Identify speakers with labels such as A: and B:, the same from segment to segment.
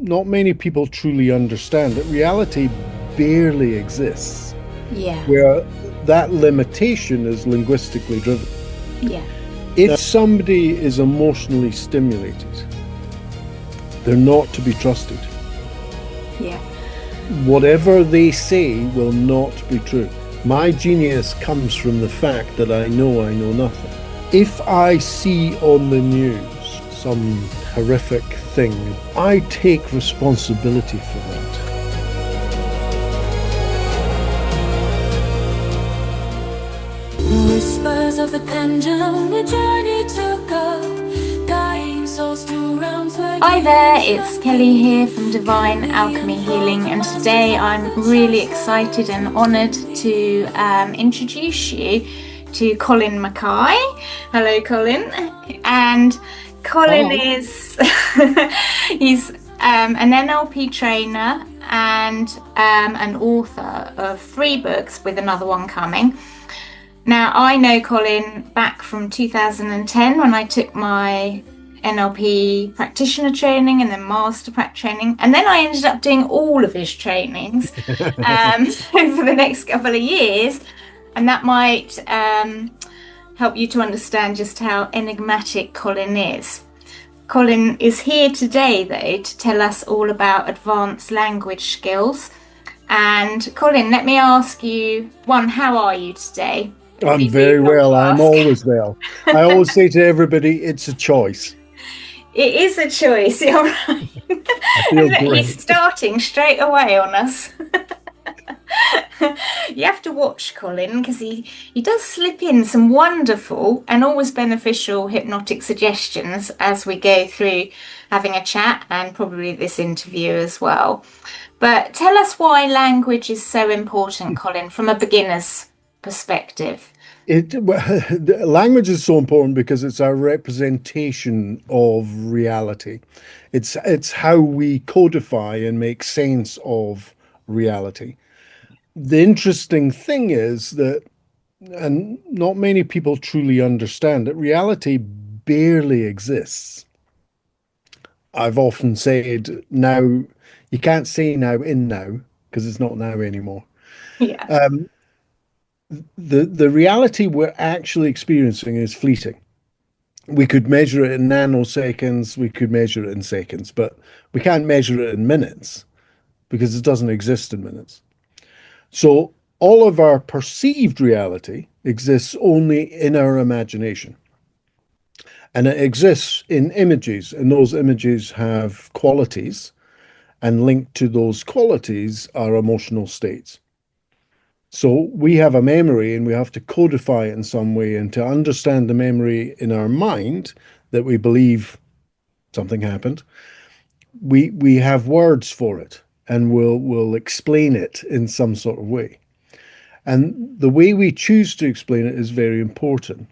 A: not many people truly understand that reality barely exists,
B: Yeah.
A: where that limitation is linguistically driven.
B: Yeah.
A: If somebody is emotionally stimulated, they're not to be trusted.
B: Yeah.
A: Whatever they say will not be true. My genius comes from the fact that I know nothing. If I see on the news some horrific thing, I take responsibility for that.
C: Whispers of the pendulum, a journey to go, guiding souls to realms where
B: Hi there, it's Kelly here from Divine Alchemy Healing, and today I'm really excited and honoured to introduce you to Colin Mackay. Hello, Colin. And Colin is he's an NLP trainer and an author of 3 books, with another one coming. Now, I know Colin back from 2010 when I took my NLP practitioner training and then master prac training, and then I ended up doing all of his trainings over the next couple of years, and that might help you to understand just how enigmatic Colin is. Colin is here today, though, to tell us all about advanced language skills. And Colin, let me ask you, one, how are you today?
A: I'm very well. I'm always well. I always say to everybody, it's a choice.
B: It is a choice, you're right.
A: I feel
B: And look,
A: great.
B: he's starting straight away on us. You have to watch Colin, because he does slip in some wonderful and always beneficial hypnotic suggestions as we go through having a chat, and probably this interview as well. But tell us why language is so important, Colin, from a beginner's perspective.
A: Language is so important because it's our representation of reality. It's how we codify and make sense of reality. The interesting thing is that, and not many people truly understand, that reality barely exists. I've often said now, you can't say now in now because it's not now anymore.
B: Yeah.
A: The reality we're actually experiencing is fleeting. We could measure it in nanoseconds, we could measure it in seconds, but we can't measure it in minutes because it doesn't exist in minutes. So all of our perceived reality exists only in our imagination. And it exists in images, and those images have qualities, and linked to those qualities are emotional states. So we have a memory and we have to codify it in some way, and to understand the memory in our mind that we believe something happened, we have words for it, and we'll explain it in some sort of way. And the way we choose to explain it is very important.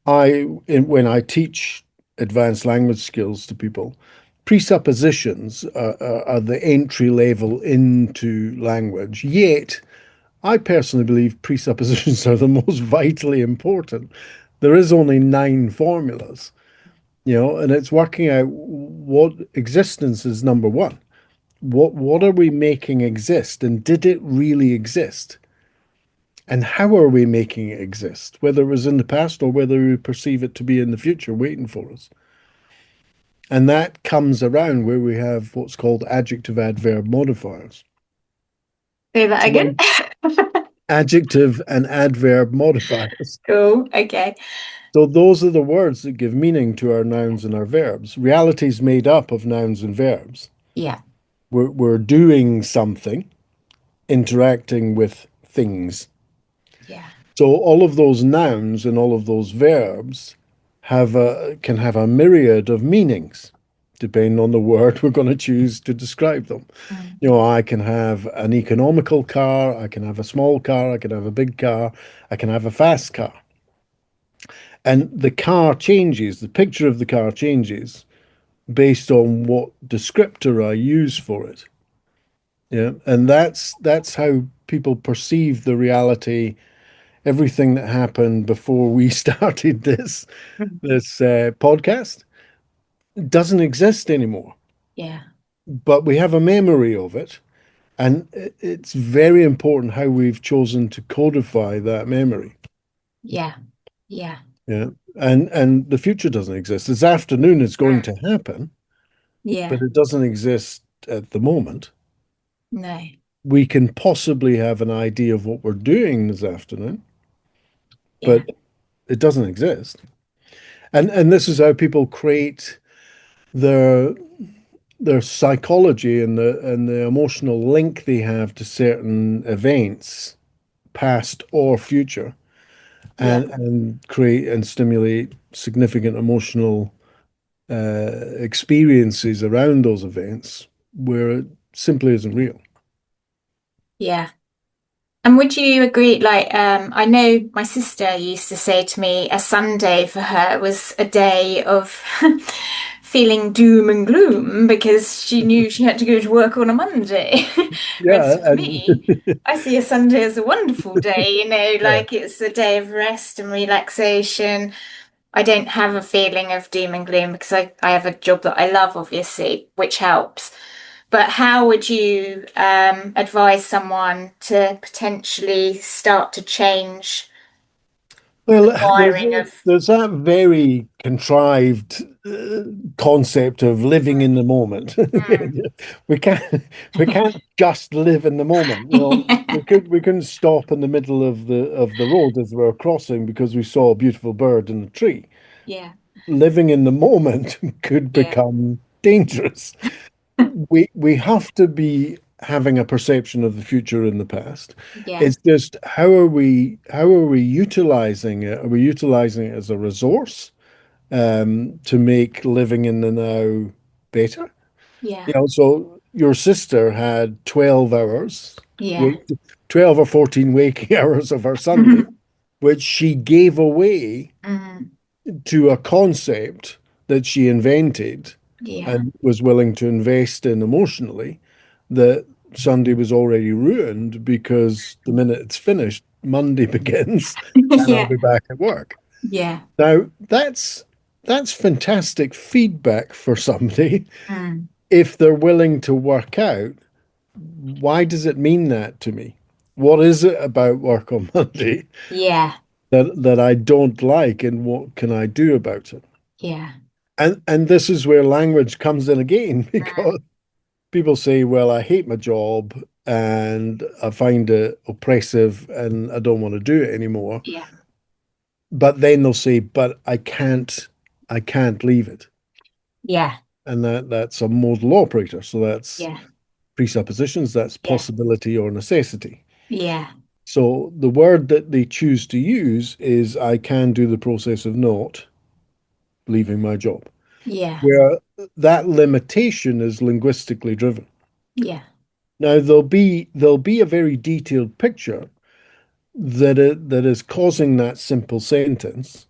A: When I teach advanced language skills to people, presuppositions are the entry level into language. Yet, I personally believe presuppositions are the most vitally important. There is only 9 formulas, and it's working out what existence is number one. What are we making exist, and did it really exist? And how are we making it exist? Whether it was in the past or whether we perceive it to be in the future waiting for us. And that comes around where we have what's called adjective, adverb, modifiers.
B: Say that again.
A: Adjective and adverb modifiers.
B: Cool. Okay.
A: So those are the words that give meaning to our nouns and our verbs. Reality is made up of nouns and verbs.
B: Yeah.
A: We're doing something, interacting with things.
B: Yeah.
A: So all of those nouns and all of those verbs can have a myriad of meanings, depending on the word we're going to choose to describe them. I can have an economical car, I can have a small car, I can have a big car, I can have a fast car. And the car changes, the picture of the car changes based on what descriptor I use for it. Yeah, and that's how people perceive the reality. Everything that happened before we started this podcast doesn't exist anymore.
B: Yeah.
A: but we have a memory of it. And it's very important how we've chosen to codify that memory.
B: Yeah. Yeah.
A: Yeah. And the future doesn't exist. This afternoon is going
B: Mm.
A: to happen,
B: Yeah.
A: but it doesn't exist at the moment.
B: No.
A: We can possibly have an idea of what we're doing this afternoon,
B: Yeah.
A: but it doesn't exist. And this is how people create their their psychology and the emotional link they have to certain events, past or future,
B: Yeah.
A: and create and stimulate significant emotional experiences around those events where it simply isn't real.
B: Yeah. And would you agree, like, I know my sister used to say to me a Sunday for her was a day of feeling doom and gloom because she knew she had to go to work on a Monday.
A: Yeah,
B: Whereas for
A: and
B: me, I see a Sunday as a wonderful day,
A: yeah,
B: like it's a day of rest and relaxation. I don't have a feeling of doom and gloom because I have a job that I love, obviously, which helps. But how would you advise someone to potentially start to change the
A: well,
B: wiring of?
A: there's that very contrived concept of living in the moment.
B: Mm.
A: We can't just live in the moment. You know, we couldn't stop in the middle of the road as we were crossing because we saw a beautiful bird in the tree.
B: Yeah,
A: Living in the moment could
B: yeah,
A: become dangerous. We have to be having a perception of the future in the past.
B: yeah,
A: It's just how are we utilizing it? Are we utilizing it as a resource to make living in the now better?
B: yeah,
A: You know, so your sister had 12 hours,
B: yeah.
A: wait, 12 or 14 waking hours of her Sunday, which she gave away
B: Mm,
A: to a concept that she invented
B: yeah,
A: and was willing to invest in emotionally, that Sunday was already ruined because the minute it's finished, Monday begins and I'll
B: yeah,
A: be back at work.
B: yeah.
A: Now, that's fantastic feedback for somebody
B: Mm,
A: if they're willing to work out why does it mean that to me? What is it about work on Monday
B: yeah,
A: that I don't like and what can I do about it?
B: yeah.
A: And this is where language comes in again
B: Mm,
A: because people say, well, I hate my job and I find it oppressive and I don't want to do it anymore.
B: yeah,
A: But then they'll say, but I can't leave it.
B: yeah,
A: And that's a modal operator. So that's
B: yeah,
A: presuppositions, that's
B: yeah,
A: possibility or necessity.
B: yeah,
A: So the word that they choose to use is I can do the process of not leaving my job,
B: yeah,
A: where that limitation is linguistically driven.
B: yeah,
A: Now there'll be a very detailed picture that is causing that simple sentence.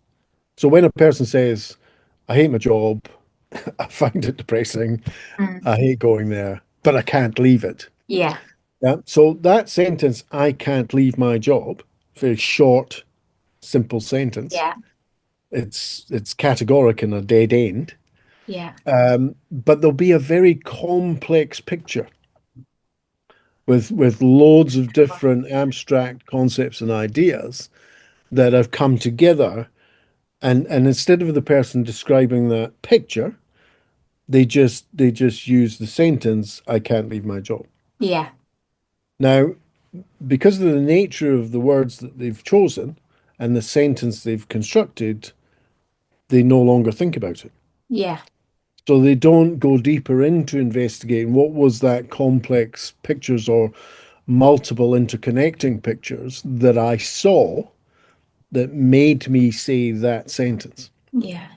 A: So when a person says, I hate my job, I find it depressing,
B: mm,
A: I hate going there, but I can't leave it.
B: yeah,
A: Yeah. So that sentence, I can't leave my job, very short, simple sentence.
B: yeah,
A: It's categoric and a dead end.
B: yeah.
A: But there'll be a very complex picture with loads of different abstract concepts and ideas that have come together. And instead of the person describing that picture, they just use the sentence, I can't leave my job.
B: Yeah,
A: Now, because of the nature of the words that they've chosen and the sentence they've constructed, they no longer think about it.
B: yeah,
A: So they don't go deeper into investigating what was that complex pictures or multiple interconnecting pictures that I saw that made me say that sentence.
B: yeah,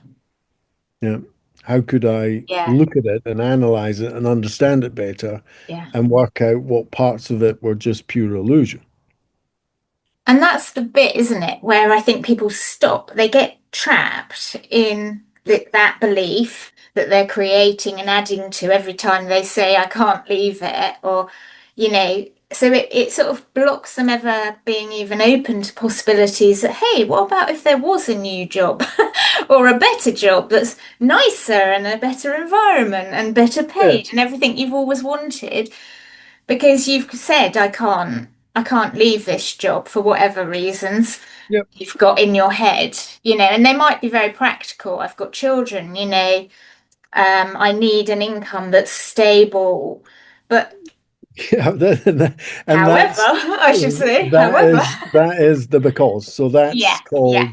A: Yeah. How could I
B: yeah,
A: look at it and analyze it and understand it better
B: yeah.
A: and work out what parts of it were just pure illusion?
B: And that's the bit, isn't it, where I think people stop. They get trapped in that belief that they're creating and adding to every time they say, I can't leave it, or, so it sort of blocks them ever being even open to possibilities that, hey, what about if there was a new job? or a better job that's nicer and a better environment and better
A: Yeah.
B: paid and everything you've always wanted because you've said I can't leave this job for whatever reasons
A: Yep.
B: you've got in your head, and they might be very practical. I've got children, I need an income that's stable. But
A: Yeah, and
B: however, I should say, however,
A: that is the because. So
B: yeah, yeah,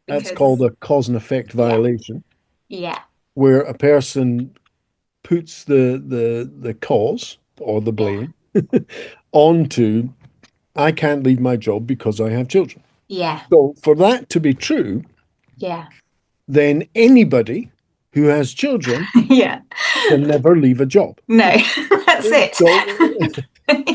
A: that's
B: because
A: called a cause and effect
B: yeah,
A: violation,
B: yeah,
A: where a person puts the cause or the
B: yeah,
A: blame onto I can't leave my job because I have children.
B: yeah,
A: So for that to be true,
B: yeah,
A: then anybody who has children
B: yeah.
A: can never leave a job.
B: No, that's it.
A: So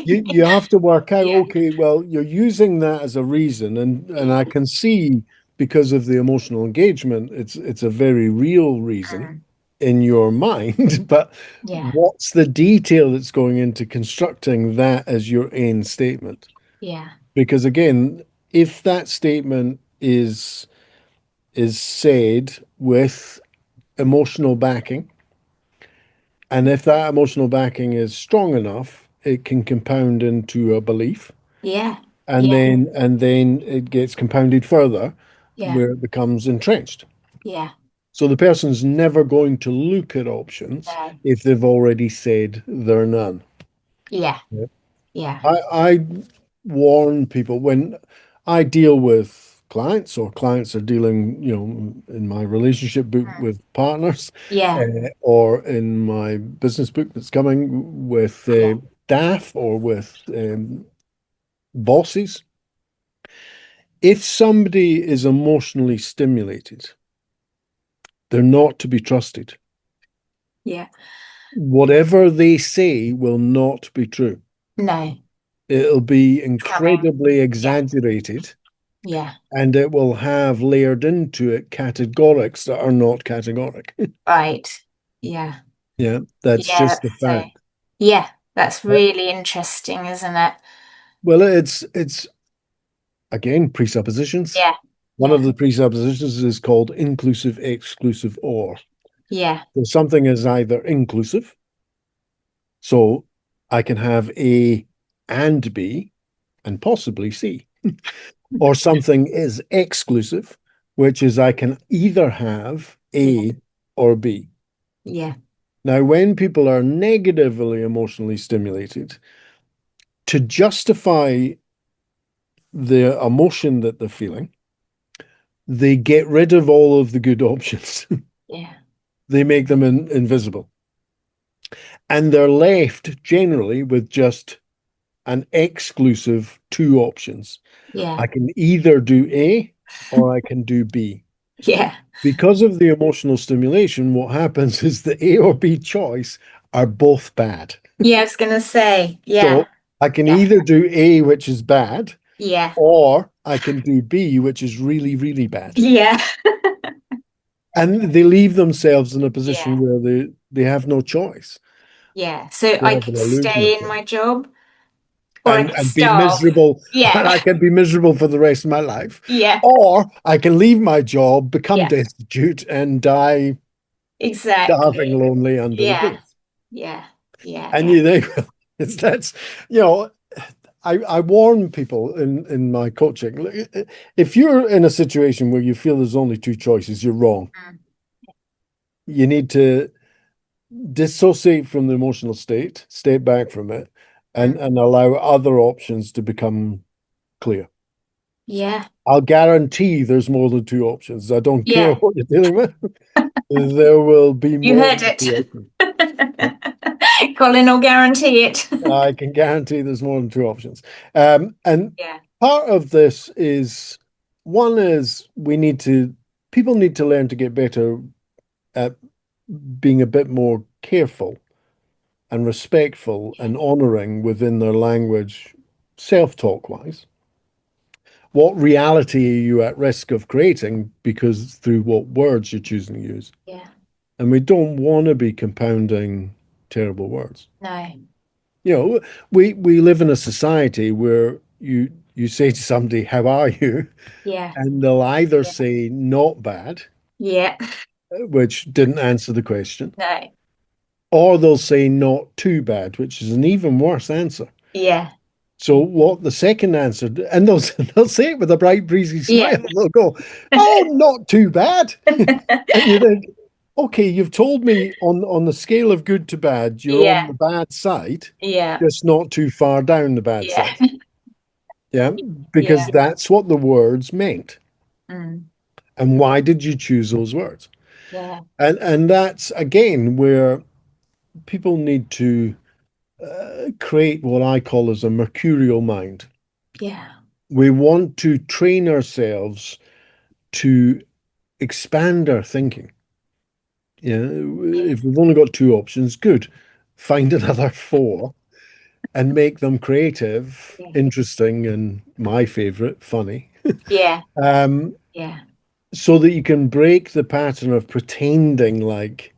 A: you have to work out,
B: Yeah.
A: okay, well, you're using that as a reason, and I can see because of the emotional engagement, it's a very real reason
B: Mm,
A: in your mind, but
B: yeah,
A: what's the detail that's going into constructing that as your end statement?
B: yeah,
A: Because again, if that statement is said with emotional backing, and if that emotional backing is strong enough, it can compound into a belief,
B: yeah,
A: and
B: yeah,
A: then it gets compounded further
B: yeah,
A: where it becomes entrenched.
B: yeah,
A: So the person's never going to look at options
B: no,
A: if they've already said they're none.
B: yeah,
A: Yeah.
B: yeah,
A: I warn people when I deal with clients or clients are dealing, in my relationship book
B: mm,
A: with partners,
B: yeah,
A: or in my business book that's coming with
B: yeah,
A: staff or with bosses. If somebody is emotionally stimulated, they're not to be trusted.
B: yeah.
A: Whatever they say will not be true.
B: No,
A: It'll be
B: it's coming.
A: incredibly
B: Yeah,
A: exaggerated,
B: yeah,
A: and it will have layered into it categorics that are not categoric.
B: right. Yeah,
A: Yeah, that's
B: yeah,
A: just the
B: that's so,
A: fact.
B: yeah, that's
A: Uh,
B: really interesting, isn't it?
A: Well, it's again presuppositions.
B: Yeah,
A: One
B: yeah,
A: of the presuppositions is called inclusive, exclusive, or.
B: yeah,
A: So something is either inclusive, so I can have A and B and possibly C, or something is exclusive, which is I can either have
B: yeah,
A: A or B.
B: yeah,
A: Now, when people are negatively emotionally stimulated, to justify the emotion that they're feeling, they get rid of all of the good options.
B: yeah,
A: They make them invisible. And they're left generally with just an exclusive two options.
B: yeah,
A: I can either do A or I can do B.
B: yeah,
A: Because of the emotional stimulation, what happens is the A or B choice are both bad.
B: yeah. I was gonna say, yeah,
A: So I can
B: yeah,
A: either do A, which is bad,
B: yeah,
A: or I can do B, which is really, really bad.
B: yeah,
A: And they leave themselves in a
B: yeah,
A: position where they have no choice.
B: yeah. So
A: They
B: I
A: have
B: could
A: an illusion of
B: stay in
A: choice.
B: my job, or I
A: And
B: could
A: and be
B: starve.
A: miserable, and
B: Yeah,
A: I can be miserable for the rest of my life.
B: yeah,
A: Or I can leave my job, become
B: yeah,
A: destitute, and die starving
B: exactly.
A: lonely under a
B: Yeah,
A: bridge.
B: yeah, yeah,
A: And
B: yeah,
A: you think, well, that's, you know, I warn people in my coaching, if you're in a situation where you feel there's only two choices, you're wrong.
B: mm,
A: You need to dissociate from the emotional state, step back from it,
B: mm,
A: and allow other options to become clear.
B: yeah,
A: I'll guarantee there's more than two options. I don't care
B: yeah.
A: what you're dealing with. There will be
B: You
A: more
B: heard
A: than
B: it.
A: two options. Yeah.
B: Colin will guarantee it.
A: I can guarantee there's more than two options. And
B: Yeah,
A: part of this is one is people need to learn to get better at being a bit more careful and respectful
B: yeah,
A: and honoring within their language, self-talk wise. What reality are you at risk of creating because through what words you're choosing to use?
B: yeah.
A: And we don't want to be compounding terrible words.
B: No.
A: You know, we live in a society where you say to somebody, "How are you?"
B: Yeah,
A: and they'll either
B: yeah,
A: say not bad
B: Yeah.
A: which didn't answer the question.
B: No.
A: Or they'll say not too bad, which is an even worse answer.
B: Yeah.
A: So what the second answer, and they'll say it with a bright, breezy
B: Yeah.
A: smile. They'll go, "Oh, not too bad." And you think, okay, you've told me on the scale of good to bad, you're on
B: Yeah.
A: the bad side,
B: Yeah.
A: just not too far down the bad
B: Yeah.
A: side. Yeah, because
B: Yeah.
A: that's what the words meant.
B: Mm.
A: And why did you choose those words?
B: Yeah.
A: And that's again where people need to create what I call as a mercurial mind.
B: Yeah.
A: We want to train ourselves to expand our thinking. Yeah, if we've only got two options, good. Find another four and make them creative,
B: Yeah.
A: interesting, and my favorite, funny.
B: Yeah.
A: Um,
B: Yeah.
A: so that you can break the pattern of pretending like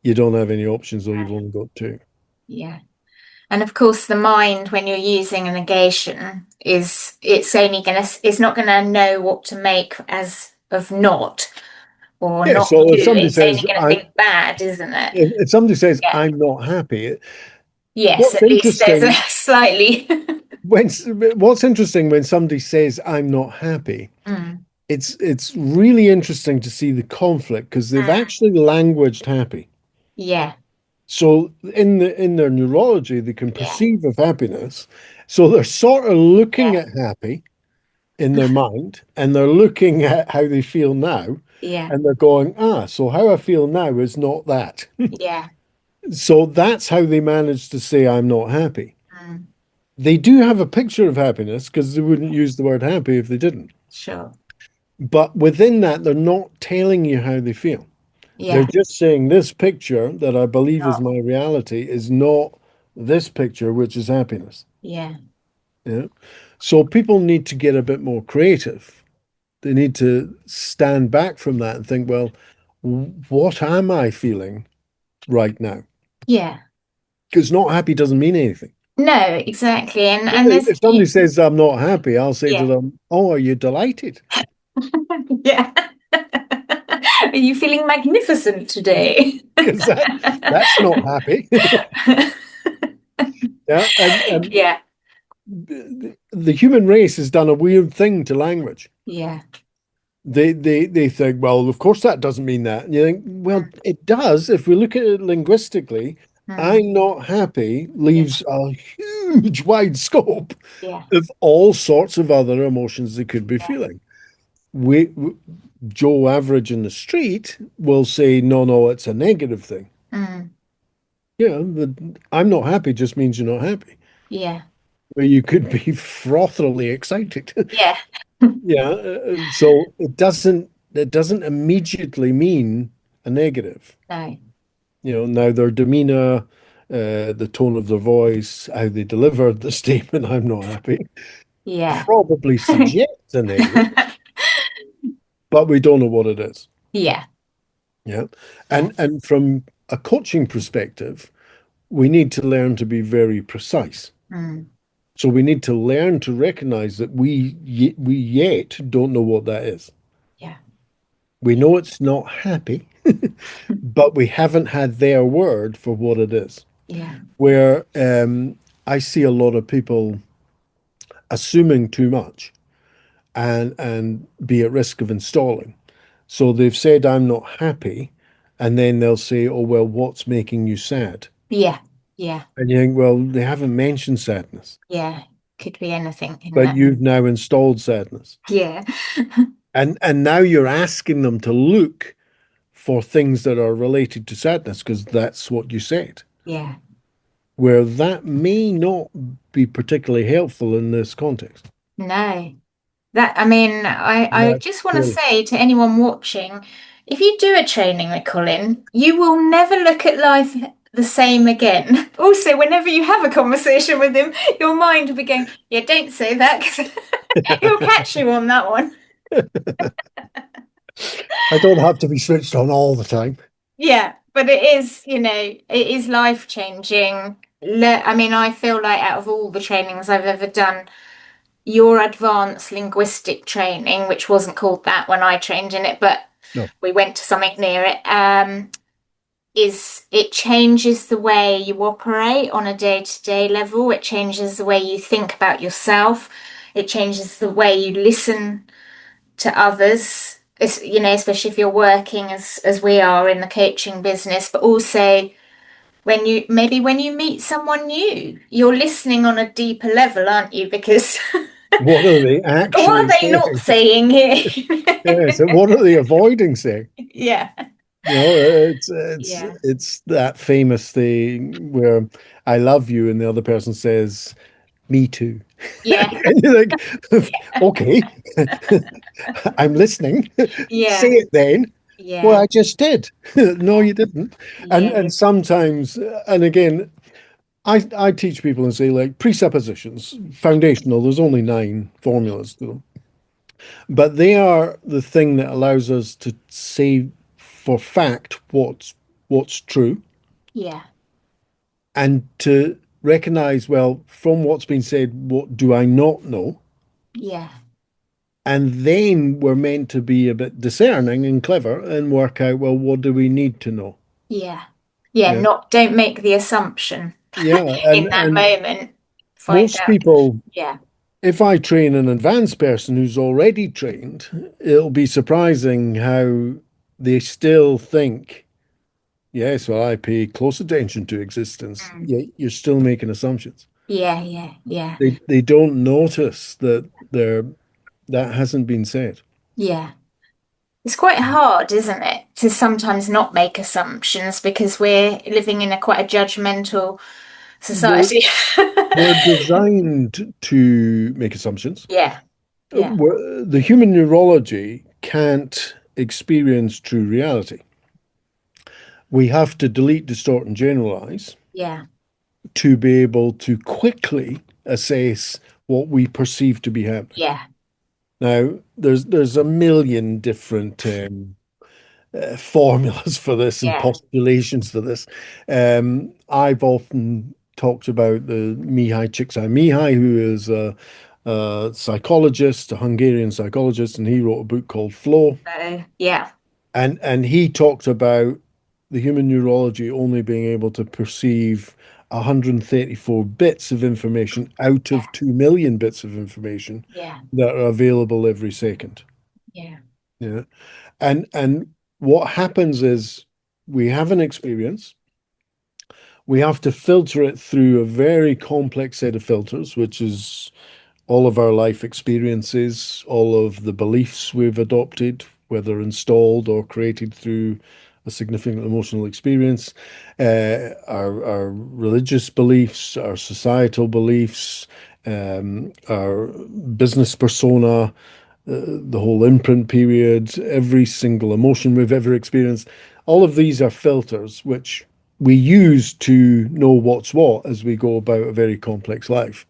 A: you don't have any options or you've only got two.
B: Yeah. And of course, the mind, when you're using a negation, it's not gonna know what to make as of not or
A: Yeah,
B: not
A: so
B: to.
A: if somebody
B: It's only
A: says
B: gonna think bad, isn't it?
A: if somebody says
B: Yeah.
A: I'm not happy,
B: Yes,
A: what's
B: at least there's a
A: interesting
B: slightly.
A: when what's interesting when somebody says I'm not happy,
B: Mm.
A: it's really interesting to see the conflict because they've actually languaged happy.
B: Yeah.
A: So in their neurology, they can
B: Yeah.
A: perceive of happiness. So they're sort of looking
B: Yeah.
A: at happy in their mind, and they're looking at how they feel now,
B: Yeah.
A: and they're going, so how I feel now is not that.
B: Yeah.
A: So that's how they manage to say I'm not happy.
B: Mm.
A: They do have a picture of happiness because they wouldn't use the word happy if they didn't.
B: Sure.
A: But within that, they're not telling you how they feel. They're
B: Yeah.
A: just saying this picture that I believe is
B: Not.
A: my reality is not this picture, which is happiness.
B: Yeah.
A: Yeah. So people need to get a bit more creative. They need to stand back from that and think, well, what am I feeling right now?
B: Yeah.
A: Because not happy doesn't mean anything.
B: No, exactly. And there's
A: If somebody says I'm not happy, I'll say to
B: yeah.
A: them, "Oh, are you delighted?"
B: Yeah. Are you feeling magnificent today?
A: Because that's not happy. Yeah, and
B: Yeah.
A: the human race has done a weird thing to language.
B: Yeah.
A: They think, well, of course that doesn't mean that. And you think, well, it does. If we look at it linguistically,
B: Mm.
A: I'm not happy leaves a huge wide scope
B: Yeah.
A: of all sorts of other emotions they could be feeling. Joe Average in the street will say, no, it's a negative thing.
B: Mm.
A: Yeah, I'm not happy just means you're not happy.
B: Yeah.
A: But you could be frothily excited.
B: Yeah.
A: Yeah, so it doesn't immediately mean a negative.
B: No.
A: Now their demeanor, the tone of their voice, how they delivered the statement, I'm not happy,
B: Yeah.
A: probably suggests a negative, but we don't know what it is.
B: Yeah.
A: Yeah. And from a coaching perspective, we need to learn to be very precise.
B: Mm.
A: So we need to learn to recognize that we yet don't know what that is.
B: Yeah.
A: We know it's not happy, but we haven't had their word for what it is.
B: Yeah.
A: Where I see a lot of people assuming too much and be at risk of installing. So they've said, I'm not happy. And then they'll say, oh, well, what's making you sad?
B: Yeah. Yeah.
A: And you think, well, they haven't mentioned sadness,
B: Yeah. Could be anything, couldn't
A: but
B: it?
A: you've now installed sadness.
B: Yeah.
A: And now you're asking them to look for things that are related to sadness because that's what you said.
B: Yeah.
A: Where that may not be particularly helpful in this context.
B: No. I
A: That's
B: just want to
A: really
B: say to anyone watching, if you do a training with Colin, you will never look at life the same again. Also, whenever you have a conversation with him, your mind will be going, yeah, don't say that because he'll catch you on that one.
A: I don't have to be switched on all the time.
B: Yeah, but it is life changing. I feel like out of all the trainings I've ever done, your advanced linguistic training, which wasn't called that when I trained in it, but
A: No.
B: we went to something near it, is it changes the way you operate on a day-to-day level. It changes the way you think about yourself. It changes the way you listen to others. It's, you know, especially if you're working as we are in the coaching business, but also when you meet someone new, you're listening on a deeper level, aren't you? Because
A: What are they
B: what are
A: actually
B: they not
A: saying?
B: saying here?
A: Yeah, so what are they avoiding saying?
B: Yeah.
A: No,
B: Yeah.
A: it's that famous thing where I love you and the other person says, me too.
B: Yeah.
A: And you're like, okay, I'm listening. Say
B: Yeah.
A: it then. Well,
B: Yeah.
A: I just did. No,
B: Yeah.
A: you didn't.
B: Yeah.
A: And sometimes, and again, I teach people and say like presuppositions, foundational. There's only 9 formulas to them, but they are the thing that allows us to say for fact what's true,
B: Yeah.
A: and to recognize, well, from what's been said, what do I not know?
B: Yeah.
A: And then we're meant to be a bit discerning and clever and work out, well, what do we need to know?
B: Yeah. Yeah.
A: Yeah.
B: Don't make the assumption
A: Yeah.
B: in that
A: And
B: moment. Find
A: most
B: out.
A: people,
B: Yeah.
A: if I train an advanced person who's already trained, it'll be surprising how they still think, yes, well, I pay close attention to existence.
B: Mm.
A: Yet you're still making assumptions.
B: Yeah. Yeah. Yeah.
A: They don't notice that that hasn't been said.
B: Yeah. It's quite hard, isn't it, to sometimes not make assumptions because we're living in a quite a judgmental
A: We're
B: society.
A: we're designed to make assumptions.
B: Yeah. Yeah.
A: The human neurology can't experience true reality. We have to delete, distort, and generalize
B: Yeah.
A: to be able to quickly assess what we perceive to be happening.
B: Yeah.
A: Now, there's a million different formulas for this and
B: Yeah.
A: postulations for this. I've often talked about the Mihai Csikszentmihalyi, who is a psychologist, a Hungarian psychologist, and he wrote a book called Flow.
B: Yeah.
A: And he talked about the human neurology only being able to perceive 134 bits of information out
B: Yeah.
A: of 2 million bits of information
B: Yeah.
A: that are available every second.
B: Yeah.
A: Yeah. And what happens is we have an experience. We have to filter it through a very complex set of filters, which is all of our life experiences, all of the beliefs we've adopted, whether installed or created through a significant emotional experience, our religious beliefs, our societal beliefs, our business persona, the whole imprint period, every single emotion we've ever experienced. All of these are filters which we use to know what's what as we go about a very complex life.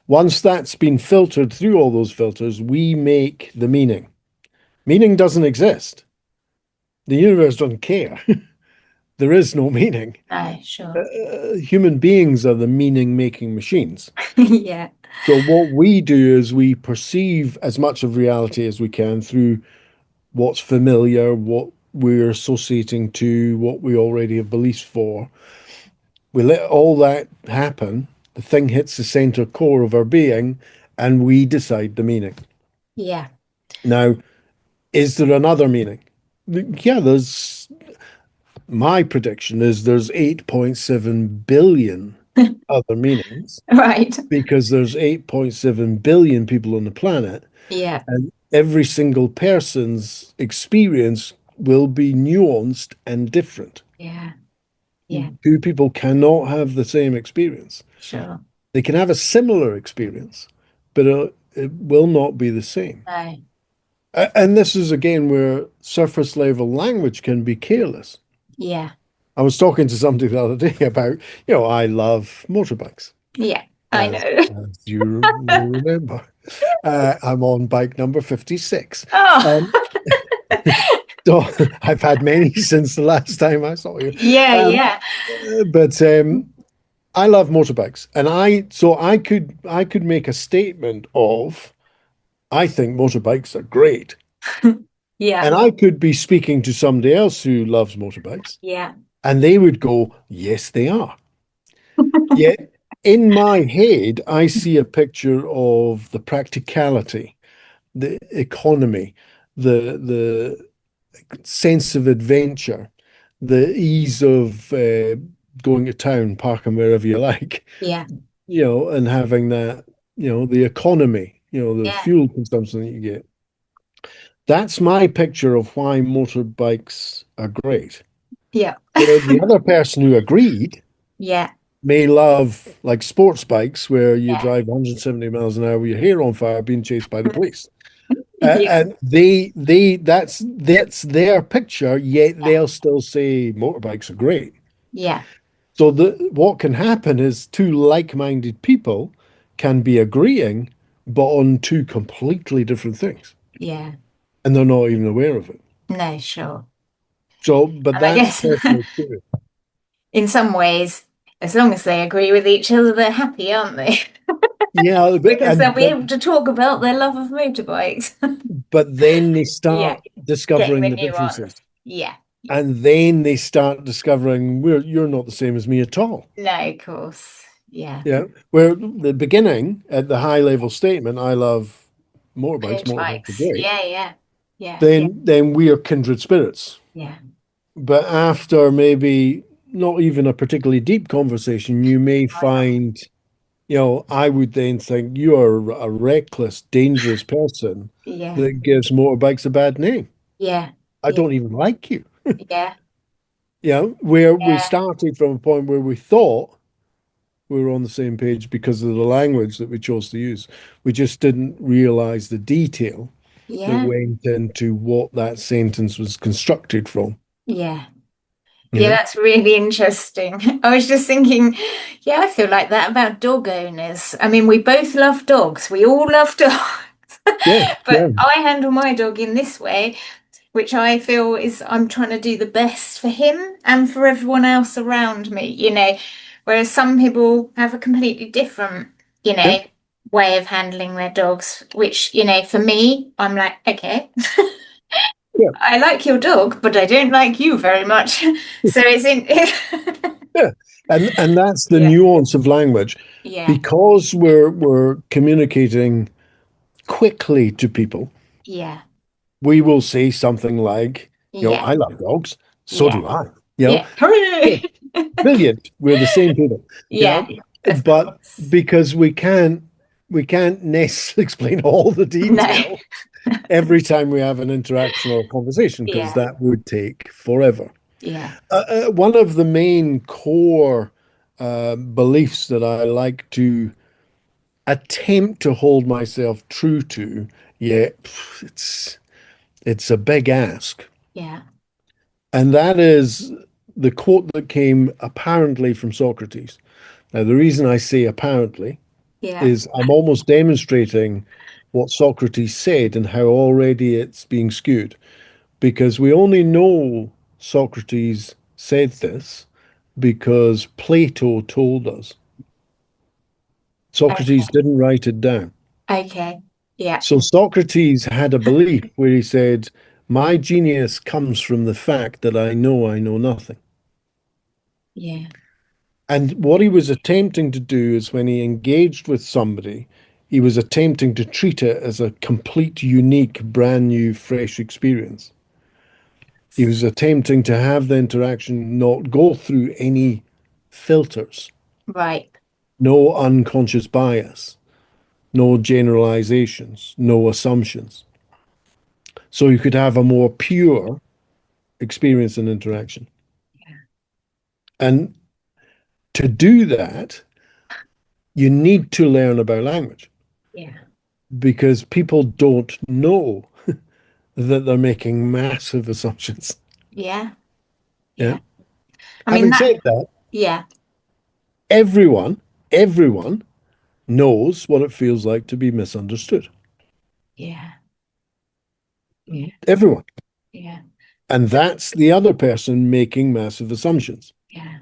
A: Once that's been filtered through all those filters, we make the meaning. Meaning doesn't exist. The universe doesn't care. There is no meaning.
B: No, sure.
A: Human beings are the meaning-making machines.
B: Yeah.
A: So what we do is we perceive as much of reality as we can through what's familiar, what we're associating to, what we already have beliefs for. We let all that happen. The thing hits the center core of our being, and we decide the meaning.
B: Yeah.
A: Now, is there another meaning? Yeah, my prediction is there's 8.7 billion other meanings
B: Right.
A: because there's 8.7 billion people on the planet,
B: Yeah.
A: and every single person's experience will be nuanced and different.
B: Yeah. Yeah.
A: 2 people cannot have the same experience.
B: Sure.
A: They can have a similar experience, but it will not be the same.
B: No.
A: And this is again where surface level language can be careless.
B: Yeah.
A: I was talking to somebody the other day about, I love motorbikes,
B: Yeah. I know.
A: as you will remember. I'm on bike number 56.
B: Oh.
A: So I've had many since the last time I saw you.
B: Yeah. Yeah.
A: But I love motorbikes, and I could make a statement of, I think motorbikes are great.
B: Yeah.
A: And I could be speaking to somebody else who loves motorbikes,
B: Yeah.
A: and they would go, yes, they are. Yet in my head, I see a picture of the practicality, the economy, the sense of adventure, the ease of going to town, parking wherever you like,
B: Yeah.
A: and having that, the economy, the
B: Yeah.
A: fuel consumption that you get. That's my picture of why motorbikes are great.
B: Yeah.
A: Where the other person who agreed
B: Yeah.
A: may love like sports bikes where you
B: Yeah.
A: drive 170 miles an hour with your hair on fire being chased by the police.
B: Yeah.
A: And that's their picture, yet they'll still say motorbikes are great.
B: Yeah.
A: So what can happen is two like-minded people can be agreeing, but on two completely different things,
B: Yeah.
A: and they're not even aware of it.
B: No, sure.
A: So, but
B: And I
A: that's
B: guess
A: personal experience.
B: in some ways, as long as they agree with each other, they're happy, aren't they?
A: Yeah,
B: Because they'll be able to talk about their love of motorbikes.
A: but then they
B: Yeah.
A: start
B: Getting
A: discovering
B: the
A: the
B: nuance.
A: differences,
B: Yeah.
A: and then they start discovering you're not the same as me at all.
B: No, of course. Yeah.
A: Yeah, where the beginning at the high level statement, I love motorbikes. Motorbikes are
B: Motorbikes.
A: great.
B: Yeah, yeah. Yeah.
A: Then we are kindred spirits.
B: Yeah.
A: But after maybe not even a particularly deep conversation, you may find, I would then think you are a reckless, dangerous person
B: Yeah.
A: that gives motorbikes a bad name.
B: Yeah.
A: I
B: Yeah.
A: don't even like you.
B: Yeah.
A: Where we
B: Yeah.
A: started from a point where we thought we were on the same page because of the language that we chose to use. We just didn't realize the detail that
B: Yeah.
A: went into what that sentence was constructed from.
B: Yeah.
A: You
B: Yeah,
A: know?
B: that's really interesting. I was just thinking, yeah, I feel like that about dog owners. I mean, we both love dogs. We all love dogs.
A: Yeah, yeah,
B: But I handle my dog in this way, which I feel is I'm trying to do the best for him and for everyone else around me, whereas some people have a completely different,
A: yeah,
B: way of handling their dogs, which, for me, I'm like, okay.
A: yeah,
B: I like your dog, but I don't like you very much. So it's in.
A: yeah. And that's the
B: Yeah,
A: nuance of language.
B: yeah,
A: Because we're communicating quickly to people,
B: yeah,
A: we will say something like,
B: yeah,
A: I love dogs, so
B: yeah,
A: do I.
B: yeah.
A: Yeah,
B: Hooray!
A: brilliant. We're the same people.
B: Yeah, of
A: But
B: course.
A: because we can't necessarily explain all the
B: No.
A: detail every time we have an interaction or a conversation, because
B: Yeah,
A: that would take forever.
B: yeah,
A: One of the main core beliefs that I like to attempt to hold myself true to, yeah, it's a big ask.
B: yeah,
A: And that is the quote that came apparently from Socrates. Now, the reason I say apparently
B: yeah.
A: is I'm almost demonstrating what Socrates said and how already it's being skewed, because we only know Socrates said this because Plato told us. Socrates
B: Okay,
A: didn't write it down.
B: okay. Yeah,
A: So Socrates had a belief where he said, my genius comes from the fact that I know nothing.
B: yeah,
A: And what he was attempting to do is when he engaged with somebody, he was attempting to treat it as a complete, unique, brand new, fresh experience. He was attempting to have the interaction not go through any filters,
B: right.
A: no unconscious bias, no generalizations, no assumptions. So you could have a more pure experience and interaction. And to do that, you need to learn about language
B: Yeah,
A: because people don't know that they're making massive assumptions.
B: yeah,
A: Yeah.
B: yeah. I mean
A: Having
B: that.
A: said that,
B: Yeah,
A: everyone knows what it feels like to be misunderstood.
B: yeah, yeah,
A: Everyone.
B: yeah,
A: And that's the other person making massive assumptions.
B: yeah.
A: And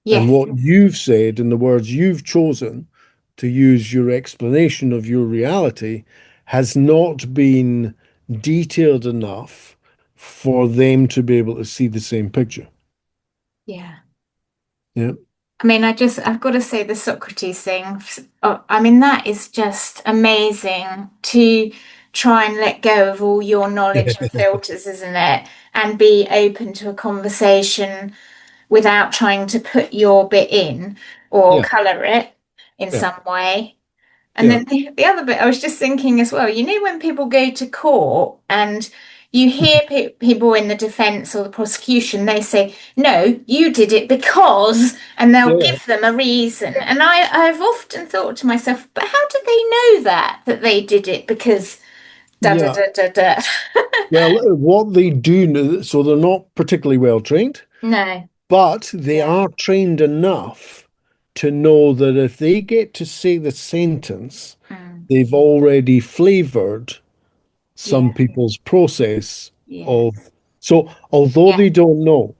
B: Yes,
A: what you've said and the words you've chosen to use your explanation of your reality has not been detailed enough for them to be able to see the same picture.
B: Yeah.
A: Yeah.
B: I mean, I've got to say the Socrates thing. I mean, that is just amazing to try and let go of all your knowledge and filters, isn't it? And be open to a conversation without trying to put your bit in or
A: Yeah.
B: colour it in
A: Yeah.
B: some way. And
A: Yeah.
B: then the other bit, I was just thinking as well, you know, when people go to court and you hear people in the defense or the prosecution, they say, no, you did it because, and they'll
A: Yeah.
B: give them a reason. And I've often thought to myself, but how do they know that they did it because da da
A: Yeah.
B: da da da?
A: Well, what they do, so they're not particularly well trained,
B: No.
A: but they
B: Yeah.
A: are trained enough to know that if they get to say the sentence,
B: Mm.
A: they've already flavored some
B: Yeah.
A: people's process
B: Yeah.
A: of. So, although
B: Yeah.
A: they don't know,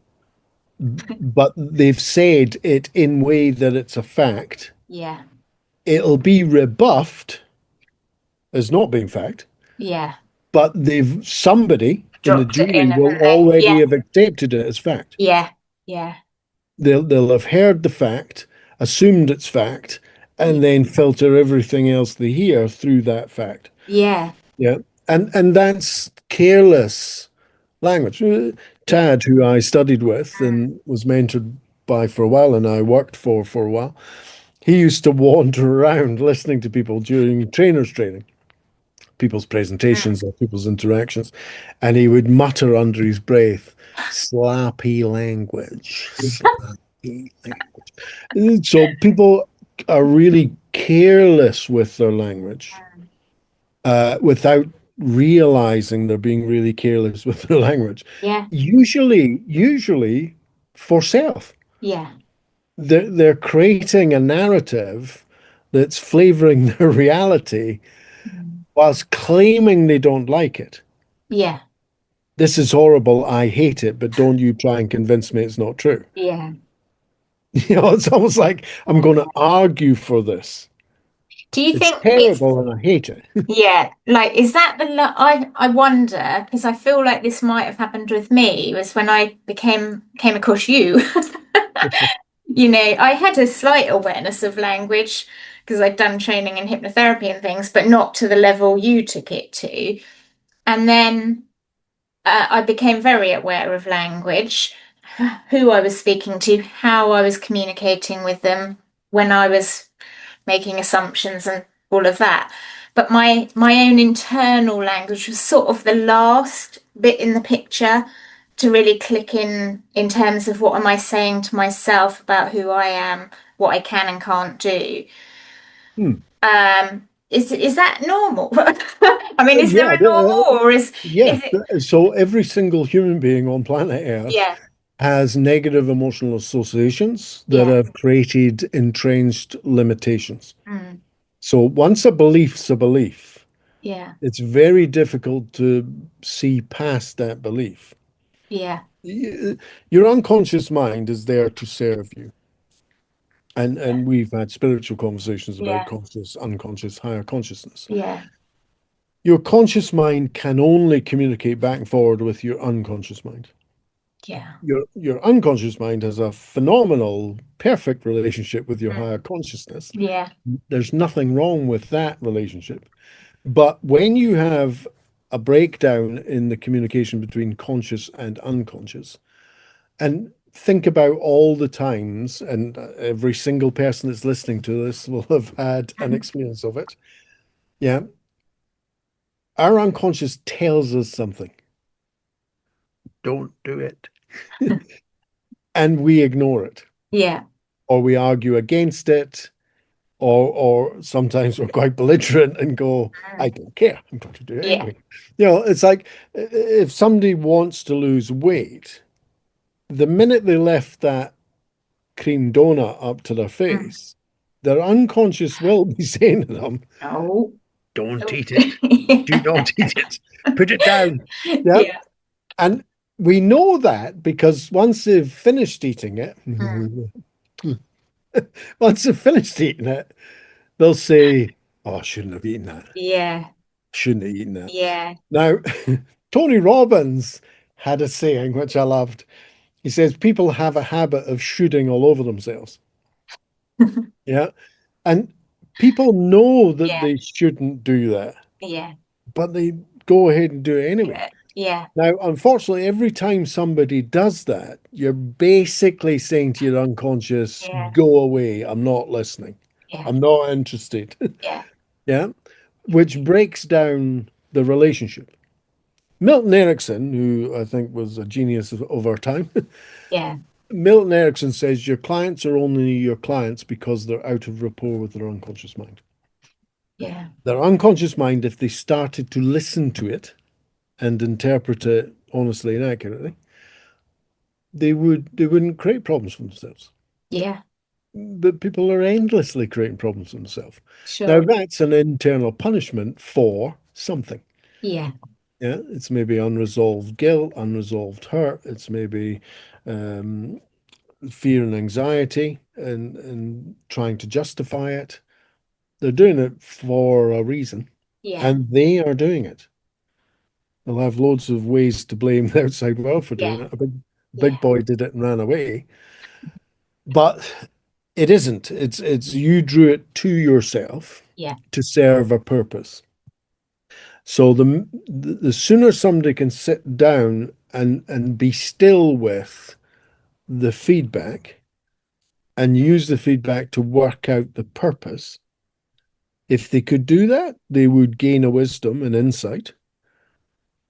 A: but they've said it in way that it's a fact,
B: Yeah.
A: it'll be rebuffed as not being fact,
B: Yeah.
A: but somebody in the
B: Dropped it
A: jury
B: in,
A: will
B: haven't they?
A: already
B: Yeah.
A: have accepted it as fact.
B: Yeah. Yeah.
A: They'll have heard the fact, assumed it's fact,
B: Yeah.
A: and then filter everything else they hear through that fact.
B: Yeah.
A: Yeah. And that's careless language.
B: Yeah.
A: Tad, who I studied with
B: Mm.
A: and was mentored by for a while, and I worked for a while, he used to wander around listening to people during trainers training, people's
B: Mm.
A: presentations or people's interactions, and he would mutter under his breath, "Slappy language, slappy language." So people are really careless with their language,
B: Mm.
A: without realizing they're being really careless with their language.
B: Yeah.
A: Usually for self.
B: Yeah.
A: They're creating a narrative that's flavoring their reality
B: Mm.
A: whilst claiming they don't like it.
B: Yeah.
A: This is horrible. I hate it, but don't you try and convince me it's not true.
B: Yeah.
A: It's almost like I'm going to argue for this.
B: Do you
A: It's
B: think it's
A: terrible and I hate it.
B: yeah, like is that I wonder because I feel like this might have happened with me was when I came across you. You know, I had a slight awareness of language because I'd done training in hypnotherapy and things, but not to the level you took it to. And then I became very aware of language, who I was speaking to, how I was communicating with them, when I was making assumptions and all of that. But my own internal language was sort of the last bit in the picture to really click in terms of what am I saying to myself about who I am, what I can and can't do.
A: Hmm.
B: Is that normal? I mean, is there
A: Yeah,
B: a normal or
A: yeah.
B: is it
A: So every single human being on planet Earth
B: yeah,
A: has negative emotional associations that
B: yeah,
A: have created entrenched limitations.
B: mm,
A: So once a belief's a belief,
B: yeah,
A: it's very difficult to see past that belief.
B: yeah,
A: Your unconscious mind is there to serve you. And we've had spiritual conversations about
B: yeah,
A: conscious, unconscious, higher consciousness.
B: yeah,
A: Your conscious mind can only communicate back and forward with your unconscious mind.
B: yeah,
A: Your unconscious mind has a phenomenal, perfect relationship with your
B: mm,
A: higher consciousness.
B: yeah,
A: There's nothing wrong with that relationship. But when you have a breakdown in the communication between conscious and unconscious, and think about all the times, and every single person that's listening to this will have had an experience of it. Yeah. Our unconscious tells us something. Don't do it. And we ignore it,
B: yeah,
A: or we argue against it, or sometimes we're quite belligerent and go, I
B: mm,
A: don't care. I'm going to do it
B: yeah,
A: anyway. It's like if somebody wants to lose weight, the minute they left that cream donut up to their
B: mm,
A: face, their unconscious will be saying to them,
B: no,
A: don't
B: no.
A: eat it. Do not eat it. Put it down. Yeah.
B: Yeah.
A: And we know that because once they've finished eating it,
B: Mm.
A: once they've finished eating it, they'll say, oh, I shouldn't have eaten that.
B: Yeah.
A: Shouldn't have eaten that.
B: Yeah.
A: Now, Tony Robbins had a saying which I loved. He says people have a habit of shooting all over themselves. Yeah. And people know that
B: Yeah.
A: they shouldn't do that,
B: Yeah.
A: but they go ahead and do it anyway.
B: Yeah. Yeah.
A: Now, unfortunately, every time somebody does that, you're basically saying to your unconscious,
B: Yeah.
A: go away. I'm not listening.
B: Yeah.
A: I'm not interested.
B: Yeah.
A: Yeah. Which breaks down the relationship. Milton Erickson, who I think was a genius of our time,
B: Yeah.
A: Milton Erickson says your clients are only your clients because they're out of rapport with their unconscious mind.
B: Yeah.
A: Their unconscious mind, if they started to listen to it and interpret it honestly and accurately, they wouldn't create problems for themselves.
B: Yeah.
A: But people are endlessly creating problems for themselves. Now
B: Sure.
A: that's an internal punishment for something.
B: Yeah.
A: Yeah, it's maybe unresolved guilt, unresolved hurt. It's maybe um, fear and anxiety, and trying to justify it. They're doing it for a reason,
B: Yeah.
A: and they are doing it. They'll have loads of ways to blame the outside world for doing
B: Yeah.
A: it. A big
B: Yeah.
A: boy did it and ran away, but it isn't. It's you drew it to yourself
B: Yeah.
A: to serve a purpose. So the sooner somebody can sit down and be still with the feedback and use the feedback to work out the purpose, if they could do that, they would gain a wisdom and insight,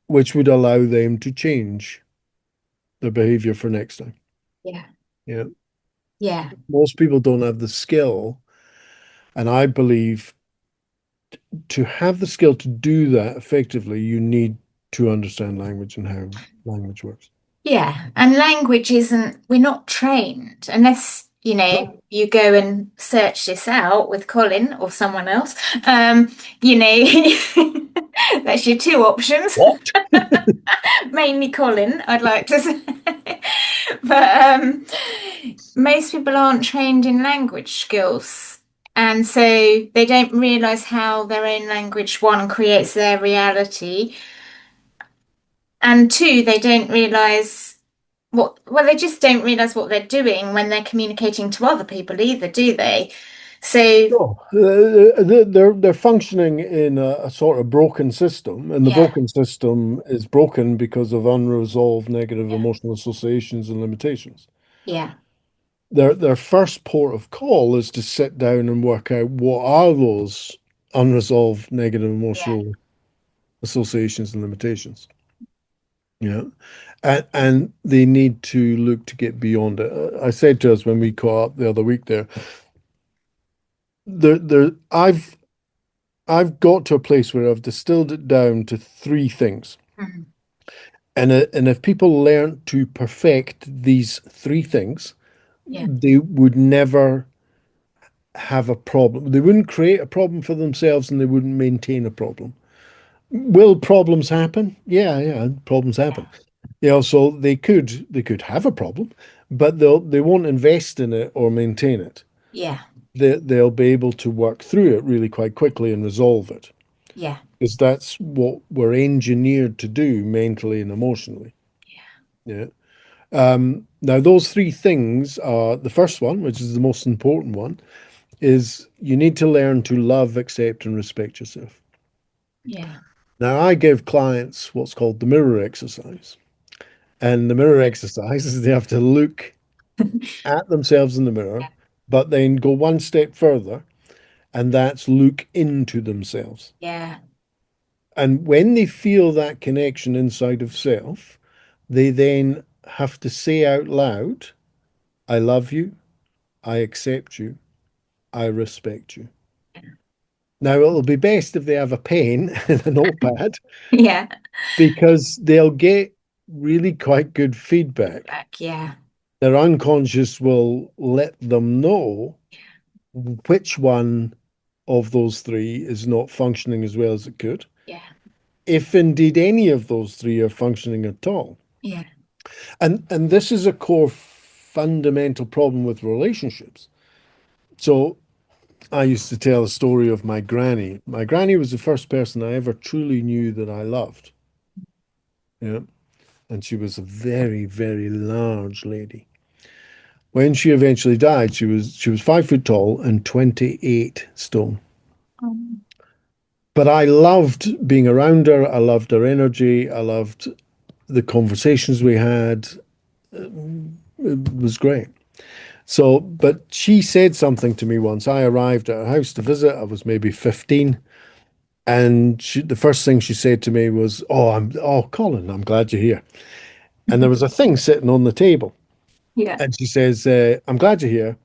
A: which would allow them to change their behavior for next time.
B: Yeah.
A: Yeah.
B: Yeah.
A: Most people don't have the skill. And I believe to have the skill to do that effectively, you need to understand language and how language works.
B: Yeah. And language isn't, we're not trained unless,
A: No.
B: you go and search this out with Colin or someone else. You know, that's your two options.
A: What?
B: Mainly Colin, I'd like to say. But most people aren't trained in language skills. And so they don't realize how their own language, one, creates their reality. And two, they don't realize they just don't realize what they're doing when they're communicating to other people either, do they? So,
A: No, they're functioning in a sort of broken system, and the
B: yeah,
A: broken system is broken because of unresolved negative
B: yeah,
A: emotional associations and limitations.
B: yeah,
A: Their first port of call is to sit down and work out what are those unresolved negative
B: yeah,
A: emotional associations and limitations. Yeah. And they need to look to get beyond it. I said to us when we caught up the other week there I've got to a place where I've distilled it down to three things.
B: mhm,
A: And if people learn to perfect these three things,
B: yeah,
A: they would never have a problem. They wouldn't create a problem for themselves and they wouldn't maintain a problem. Will problems happen? Yeah, problems
B: yeah,
A: happen. So they could have a problem, but they won't invest in it or maintain it.
B: yeah,
A: They'll be able to work through it really quite quickly and resolve it.
B: yeah,
A: Because that's what we're engineered to do mentally and emotionally. Yeah. Now, those three things are the first one, which is the most important one, is you need to learn to love, accept, and respect yourself.
B: yeah,
A: Now, I give clients what's called the mirror exercise. And the mirror exercise is they have to look at themselves in the mirror, but then go one step further, and that's look into themselves.
B: yeah,
A: And when they feel that connection inside of self, they then have to say out loud, I love you, I accept you, I respect you. Now, it'll be best if they have a pen and a notepad
B: yeah,
A: because they'll get really quite good feedback.
B: feedback, yeah,
A: Their unconscious will let them know which one of those three is not functioning as well as it could,
B: yeah,
A: if indeed any of those three are functioning at all.
B: yeah,
A: And this is a core fundamental problem with relationships. So I used to tell a story of my granny. My granny was the first person I ever truly knew that I loved. Yeah. And she was a very, very large lady. When she eventually died, she was 5 foot tall and 28 stone.
B: Um,
A: But I loved being around her. I loved her energy. I loved the conversations we had. It was great. So, but she said something to me once. I arrived at her house to visit. I was maybe 15. And the first thing she said to me was, "Oh, Colin, I'm glad you're here." And there was a thing sitting on the table.
B: yeah.
A: And she says, "I'm glad you're here.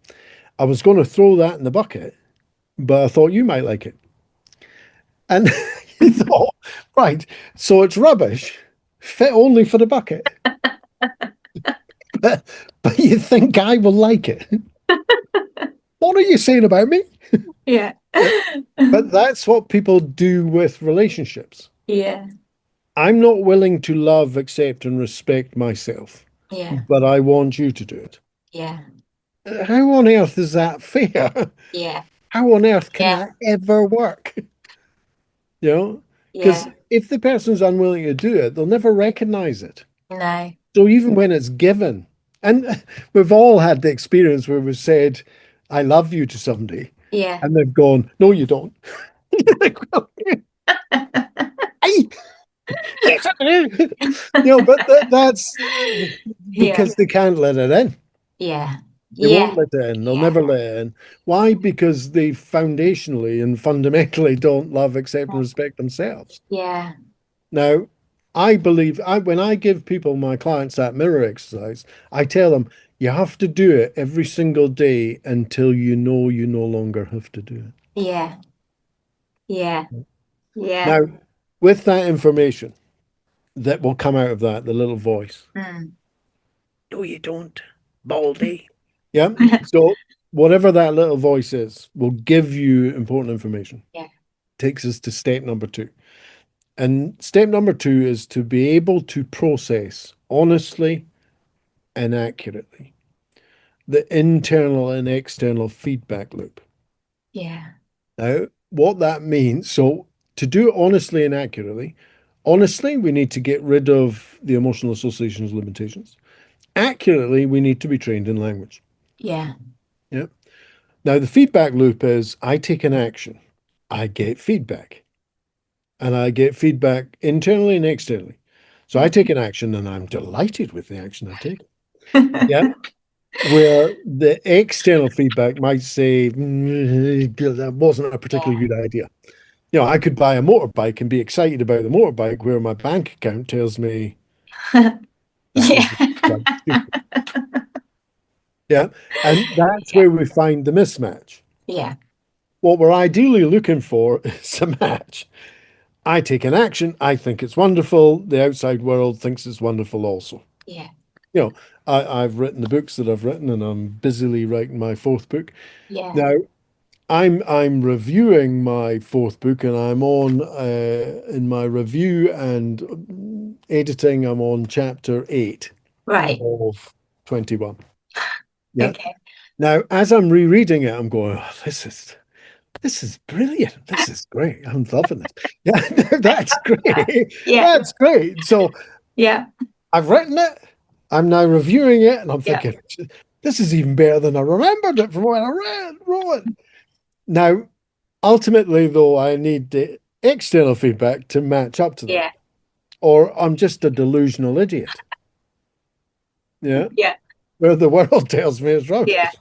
A: I was going to throw that in the bucket, but I thought you might like it." And you thought, right, so it's rubbish, fit only for the bucket. But, but you think I will like it. What are you saying about me?
B: Yeah.
A: Yeah. But that's what people do with relationships.
B: Yeah.
A: I'm not willing to love, accept, and respect myself,
B: Yeah.
A: but I want you to do it.
B: Yeah.
A: How on earth is that fair?
B: Yeah.
A: How on earth can
B: Yeah.
A: that ever work? You know, because
B: Yeah.
A: if the person's unwilling to do it, they'll never recognize it.
B: No.
A: So even when it's given, and we've all had the experience where we've said, "I love you" to somebody,
B: Yeah.
A: and they've gone, "No, you don't." Like, well, "Aye, yes, I do." But that's
B: Yeah.
A: because they can't let it in.
B: Yeah.
A: They won't
B: Yeah.
A: let it in. They'll
B: Yeah.
A: never let it in. Why? Because they foundationally and fundamentally don't love, accept, and respect themselves.
B: Yeah.
A: Now, I believe when I give people, my clients, that mirror exercise, I tell them you have to do it every single day until you know you no longer have to do it.
B: Yeah. Yeah. Yeah.
A: Now, with that information that will come out of that, the little voice,
B: Mm.
A: no, you don't, Baldy. Yeah. So, whatever that little voice is, will give you important information.
B: Yeah.
A: Takes us to step number two. And step number two is to be able to process honestly and accurately the internal and external feedback loop.
B: Yeah.
A: Now, what that means, so to do it honestly and accurately, honestly, we need to get rid of the emotional associations limitations. Accurately, we need to be trained in language.
B: Yeah.
A: Yeah. Now, the feedback loop is I take an action, I get feedback, and I get feedback internally and externally. So I take an action and I'm delighted with the action I've taken. Yeah. Where the external feedback might say, that wasn't a particularly
B: Yeah.
A: good idea. I could buy a motorbike and be excited about the motorbike, where my bank account tells me that was
B: Yeah.
A: quite stupid. Yeah. And that's
B: Yeah.
A: where we find the mismatch.
B: Yeah.
A: What we're ideally looking for is a match. I take an action, I think it's wonderful. The outside world thinks it's wonderful also.
B: Yeah.
A: You know, I've written the books that I've written, and I'm busily writing my fourth book.
B: Yeah.
A: Now, I'm reviewing my fourth book, and I'm on in my review and editing. I'm on chapter 8
B: Right.
A: of 21. Yeah.
B: Okay.
A: Now, as I'm rereading it, I'm going, oh, this is brilliant. This is great. I'm loving this. Yeah, that's great.
B: Yeah.
A: That's great. So
B: Yeah.
A: I've written it. I'm now reviewing it, and I'm
B: Yeah.
A: thinking, this is even better than I remembered it from when I wrote it. Now, ultimately, though, I need the external feedback to match up to that,
B: Yeah.
A: or I'm just a delusional idiot. Yeah,
B: Yeah.
A: where the world tells me it's
B: Yeah.
A: rubbish.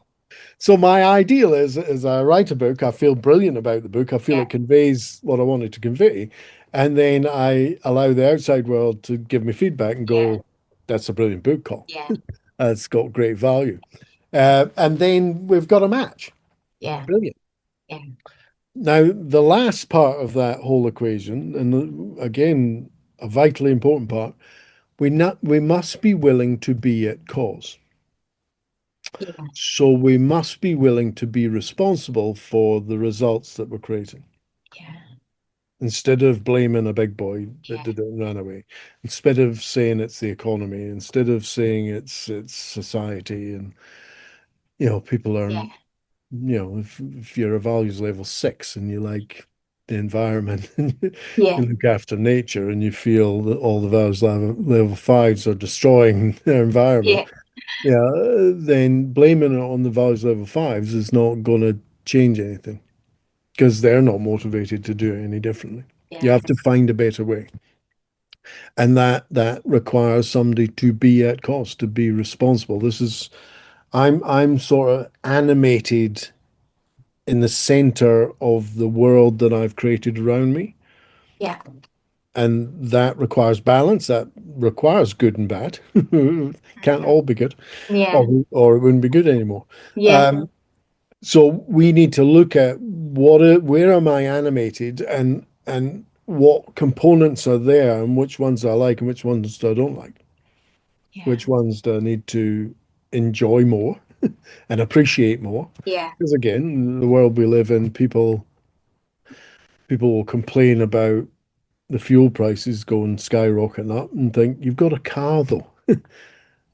A: So my ideal is I write a book, I feel brilliant about the book, I feel
B: Yeah.
A: it conveys what I wanted to convey, and then I allow the outside world to give me feedback and
B: Yeah.
A: go, that's a brilliant book, Call.
B: Yeah.
A: It's got great value. And then we've got a match.
B: Yeah.
A: Brilliant.
B: Yeah.
A: Now, the last part of that whole equation, and again, a vitally important part, we must be willing to be at cause.
B: Yeah.
A: So we must be willing to be responsible for the results that we're creating.
B: Yeah.
A: Instead of blaming a big boy that
B: Yeah.
A: did it and ran away, instead of saying it's the economy, instead of saying it's society, and people
B: Yeah.
A: are if you're a values level 6 and you like the environment and
B: Yeah.
A: you look after nature and you feel that all the values level 5s are destroying their environment,
B: Yeah.
A: then blaming it on the values level 5s is not going to change anything because they're not motivated to do it any differently. You
B: Yeah.
A: have to find a better way. And that requires somebody to be at cost, to be responsible. I'm sort of animated in the center of the world that I've created around me.
B: Yeah.
A: And that requires balance. That requires good and bad. Can't all be good,
B: Yeah.
A: or it wouldn't be good anymore.
B: Yeah.
A: So we need to look at where am I animated and what components are there and which ones I like and which ones I don't like.
B: Yeah.
A: Which ones do I need to enjoy more and appreciate more?
B: Yeah.
A: Because again, the world we live in, people will complain about the fuel prices going skyrocketing up and think you've got a car though.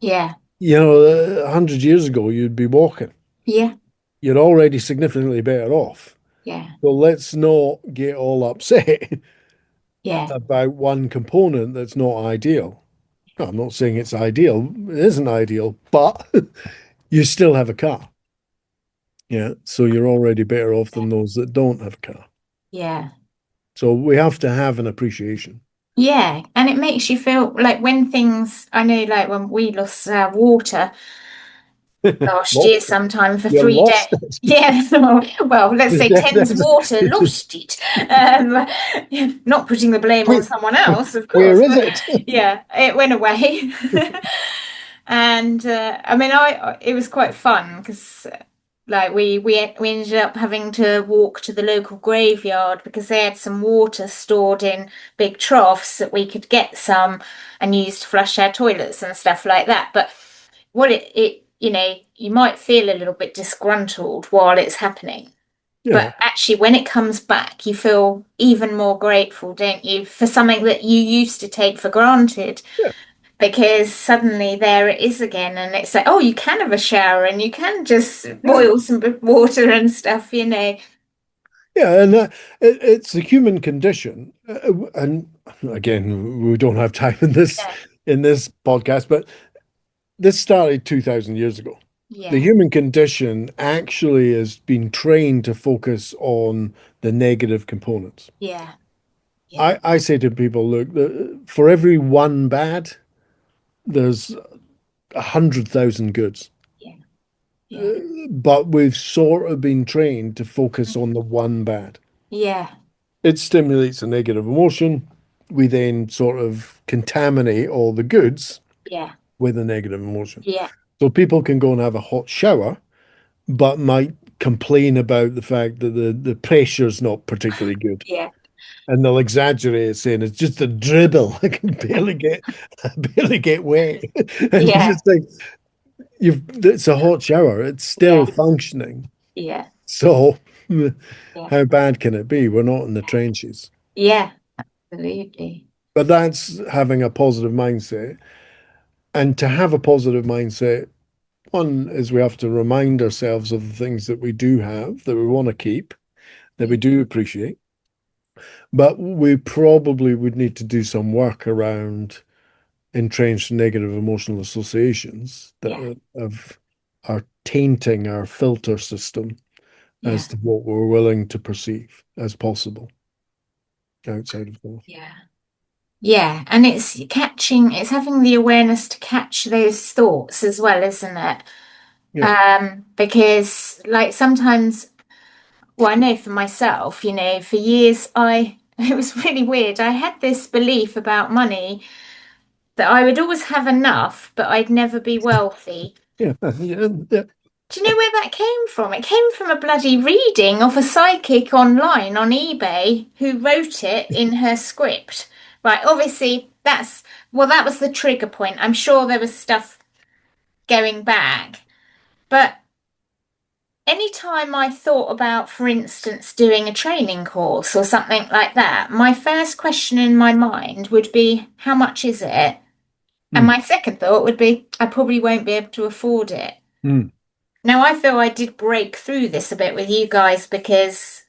B: Yeah.
A: 100 years ago you'd be walking.
B: Yeah.
A: You're already significantly better off.
B: Yeah.
A: So let's not get all upset
B: Yeah.
A: about one component that's not ideal. No, I'm not saying it's ideal. It isn't ideal, but you still have a car. Yeah. So you're already better off than those that don't have a car.
B: Yeah.
A: So we have to have an appreciation.
B: Yeah. And it makes you feel like when things, I know, like when we lost water last year
A: Lost it.
B: sometime for
A: You
B: 3 days.
A: lost it.
B: Yeah, well, let's say Thames Water lost it. Not putting the blame on
A: Where,
B: someone else, of
A: where
B: course,
A: is
B: but
A: it?
B: yeah, it went away. And I mean, it was quite fun because like we ended up having to walk to the local graveyard because they had some water stored in big troughs that we could get some and use to flush our toilets and stuff like that. But what you might feel a little bit disgruntled while it's happening.
A: Yeah.
B: But actually, when it comes back, you feel even more grateful, don't you, for something that you used to take for granted?
A: Yeah.
B: Because suddenly there it is again, and it's like, oh, you can have a shower and you can just
A: Yeah.
B: boil some water and stuff.
A: Yeah, and it's the human condition. And again, we don't have time in this
B: Yeah,
A: podcast, but this started 2000 years ago. The
B: yeah,
A: human condition actually has been trained to focus on the negative components.
B: yeah, yeah,
A: I say to people, look, for every one bad, there's 100,000 goods.
B: yeah, yeah,
A: But we've sort of been trained to focus on the one bad.
B: yeah,
A: It stimulates a negative emotion. We then sort of contaminate all the goods
B: yeah,
A: with a negative emotion.
B: yeah,
A: So people can go and have a hot shower, but might complain about the fact that the pressure's not particularly good.
B: yeah,
A: And they'll exaggerate it, saying it's just a dribble. I barely get wet. And you
B: yeah,
A: just think it's a hot shower. It's still
B: yeah,
A: functioning.
B: yeah,
A: So
B: yeah,
A: how bad can it be? We're not in the trenches.
B: yeah, absolutely.
A: But that's having a positive mindset. And to have a positive mindset, one is we have to remind ourselves of the things that we do have, that we want to keep, that we do appreciate. But we probably would need to do some work around entrenched negative emotional associations
B: Yeah,
A: that are tainting our filter system
B: yeah,
A: as to what we're willing to perceive as possible outside of that.
B: yeah. Yeah, and it's having the awareness to catch those thoughts as well, isn't it?
A: Yeah,
B: Because like sometimes, well, I know for myself, for years it was really weird. I had this belief about money that I would always have enough, but I'd never be wealthy.
A: yeah, yeah, yeah.
B: Do you know where that came from? It came from a bloody reading of a psychic online on eBay who wrote it in her script. Right, obviously that was the trigger point. I'm sure there was stuff going back. But anytime I thought about, for instance, doing a training course or something like that, my first question in my mind would be, how much is it? And
A: Mm,
B: my second thought would be, I probably won't be able to afford it.
A: mm.
B: Now, I feel I did break through this a bit with you guys because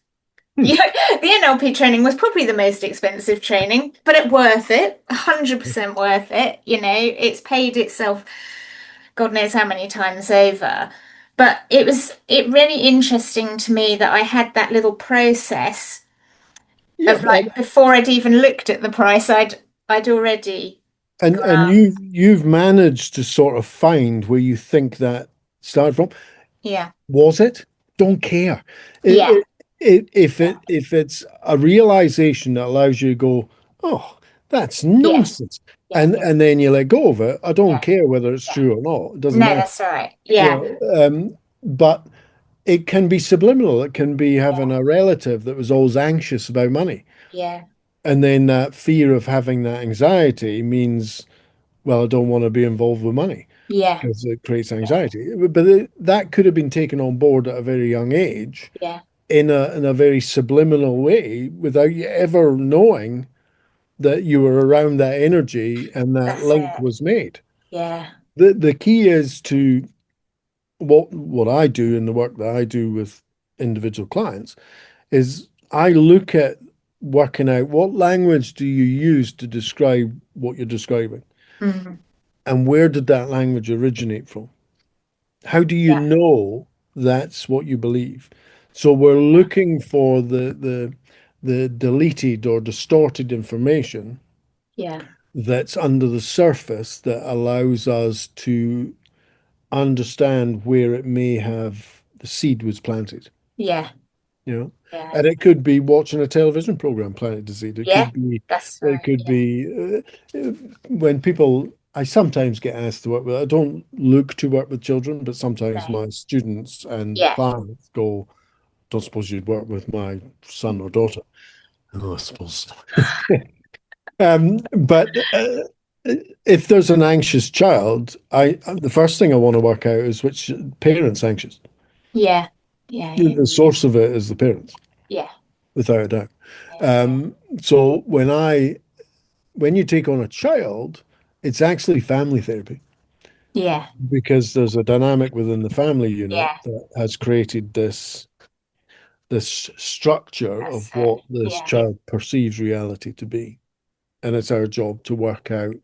A: Hmm.
B: yeah, the NLP training was probably the most expensive training, but it worth it, 100% worth it. It's paid itself, God knows how many times over. But it really interesting to me that I had that little process
A: Yeah,
B: of like before I'd even looked at the price, I'd already gone
A: and
B: out.
A: you've managed to sort of find where you think that started from.
B: Yeah,
A: Was it? Don't care.
B: yeah,
A: If it's a realization that allows you to go, oh, that's
B: yeah,
A: nonsense,
B: yeah,
A: and then you let go of it. I don't
B: yeah,
A: care whether it's
B: yeah.
A: true or not. It doesn't
B: No,
A: matter.
B: that's all right.
A: You
B: Yeah,
A: know, but it can be subliminal. It can be having
B: yeah,
A: a relative that was always anxious about money.
B: yeah,
A: And then that fear of having that anxiety means, well, I don't want to be involved with money
B: yeah,
A: because it creates
B: yeah,
A: anxiety. But that could have been taken on board at a very young age
B: yeah.
A: in a very subliminal way without you ever knowing that you were around that energy and that
B: That's
A: link
B: it.
A: was made.
B: Yeah,
A: The key is to what I do in the work that I do with individual clients is I look at working out what language do you use to describe what you're describing,
B: mm,
A: and where did that language originate from? How do you
B: yeah,
A: know that's what you believe? So we're
B: yeah,
A: looking for the deleted or distorted information
B: yeah,
A: that's under the surface that allows us to understand where it may have the seed was planted.
B: yeah,
A: you know.
B: yeah,
A: And it could be watching a television program planted the seed. It
B: yeah.
A: could be,
B: That's
A: it
B: right.
A: could be when people. I sometimes get asked to work with. I don't look to work with children, but sometimes
B: Right.
A: my students and
B: Yeah.
A: clients go, "Don't suppose you'd work with my son or daughter?" Oh, I suppose. But if there's an anxious child, the first thing I want to work out is which parent's anxious.
B: Yeah. Yeah. Yeah.
A: The source of it is the parents,
B: Yeah.
A: without a doubt.
B: Yeah.
A: So when you take on a child, it's actually family therapy
B: Yeah.
A: because there's a dynamic within the family unit
B: Yeah.
A: that has created this structure
B: That's
A: of
B: it.
A: what this
B: Yeah.
A: child perceives reality to be. And it's our job to work out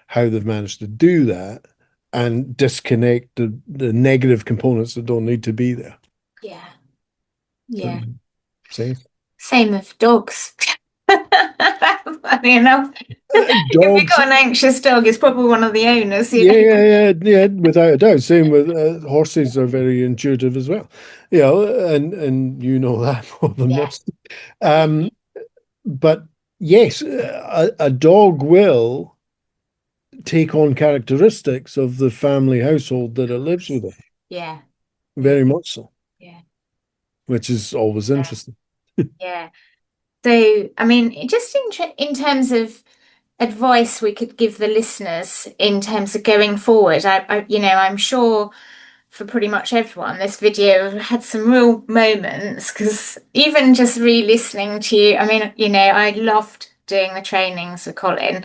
A: how they've managed to do that and disconnect the negative components that don't need to be there.
B: Yeah.
A: So,
B: Yeah.
A: see?
B: Same with dogs. Funny enough, if you've
A: Dogs.
B: got an anxious dog, it's probably one of the owners,
A: Yeah, without a doubt. Same with horses are very intuitive as well. And you know that more than
B: Yeah.
A: most. Um, but yes, a dog will take on characteristics of the family household that it lives within,
B: Yeah. Yeah.
A: very much so,
B: Yeah.
A: which is always
B: Yeah.
A: interesting.
B: Yeah. So, I mean, just in terms of advice we could give the listeners in terms of going forward, I'm sure for pretty much everyone, this video had some real moments because even just re-listening to you, I mean, I loved doing the trainings with Colin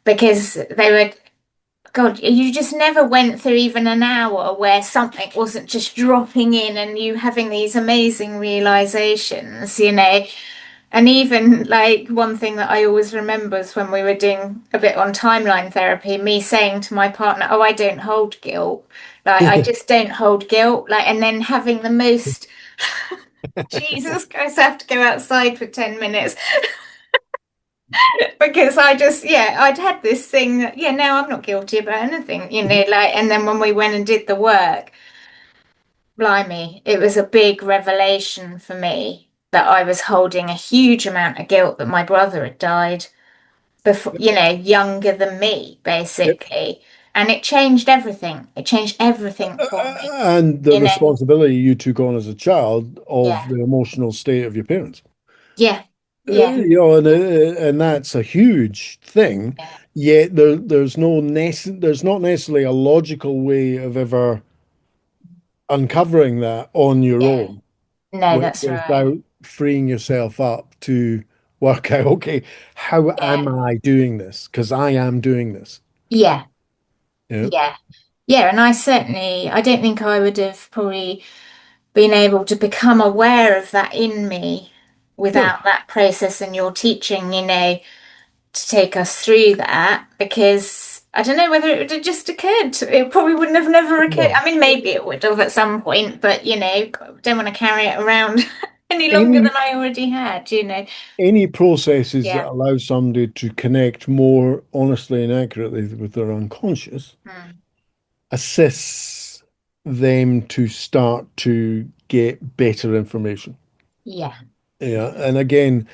B: because they were, God, you just never went through even an hour where something wasn't just dropping in and you having these amazing realizations. And even like one thing that I always remember is when we were doing a bit on timeline therapy, me saying to my partner, "Oh, I don't hold guilt. Like I just don't hold guilt." Like, and then having the most Jesus Christ, I have to go outside for 10 minutes because I'd had this thing that, yeah, no, I'm not guilty about anything, like, and then when we went and did the work, blimey, it was a big revelation for me that I was holding a huge amount of guilt that my brother had died before, younger than me,
A: Yep.
B: basically. And it changed everything. It changed everything for me,
A: And the
B: you know.
A: responsibility you took on as a child of
B: Yeah.
A: the emotional state of your parents.
B: Yeah. Yeah.
A: And that's a huge thing.
B: Yeah.
A: Yet there's not necessarily a logical way of ever uncovering that on your
B: Yeah.
A: own
B: No, that's right.
A: without freeing yourself up to work out, okay, how
B: Yeah.
A: am I doing this? Because I am doing this.
B: Yeah.
A: Yeah.
B: Yeah. Yeah, and I don't think I would have probably been able to become aware of that in me
A: No.
B: without that process and your teaching, to take us through that, because I don't know whether it would have just occurred. It probably wouldn't have never occurred.
A: No.
B: I mean, maybe it would have at some point, but don't want to carry it around any longer
A: Any
B: than I already had.
A: any processes that
B: Yeah.
A: allow somebody to connect more honestly and accurately with their unconscious
B: Mm.
A: assists them to start to get better information.
B: Yeah.
A: Yeah, and again,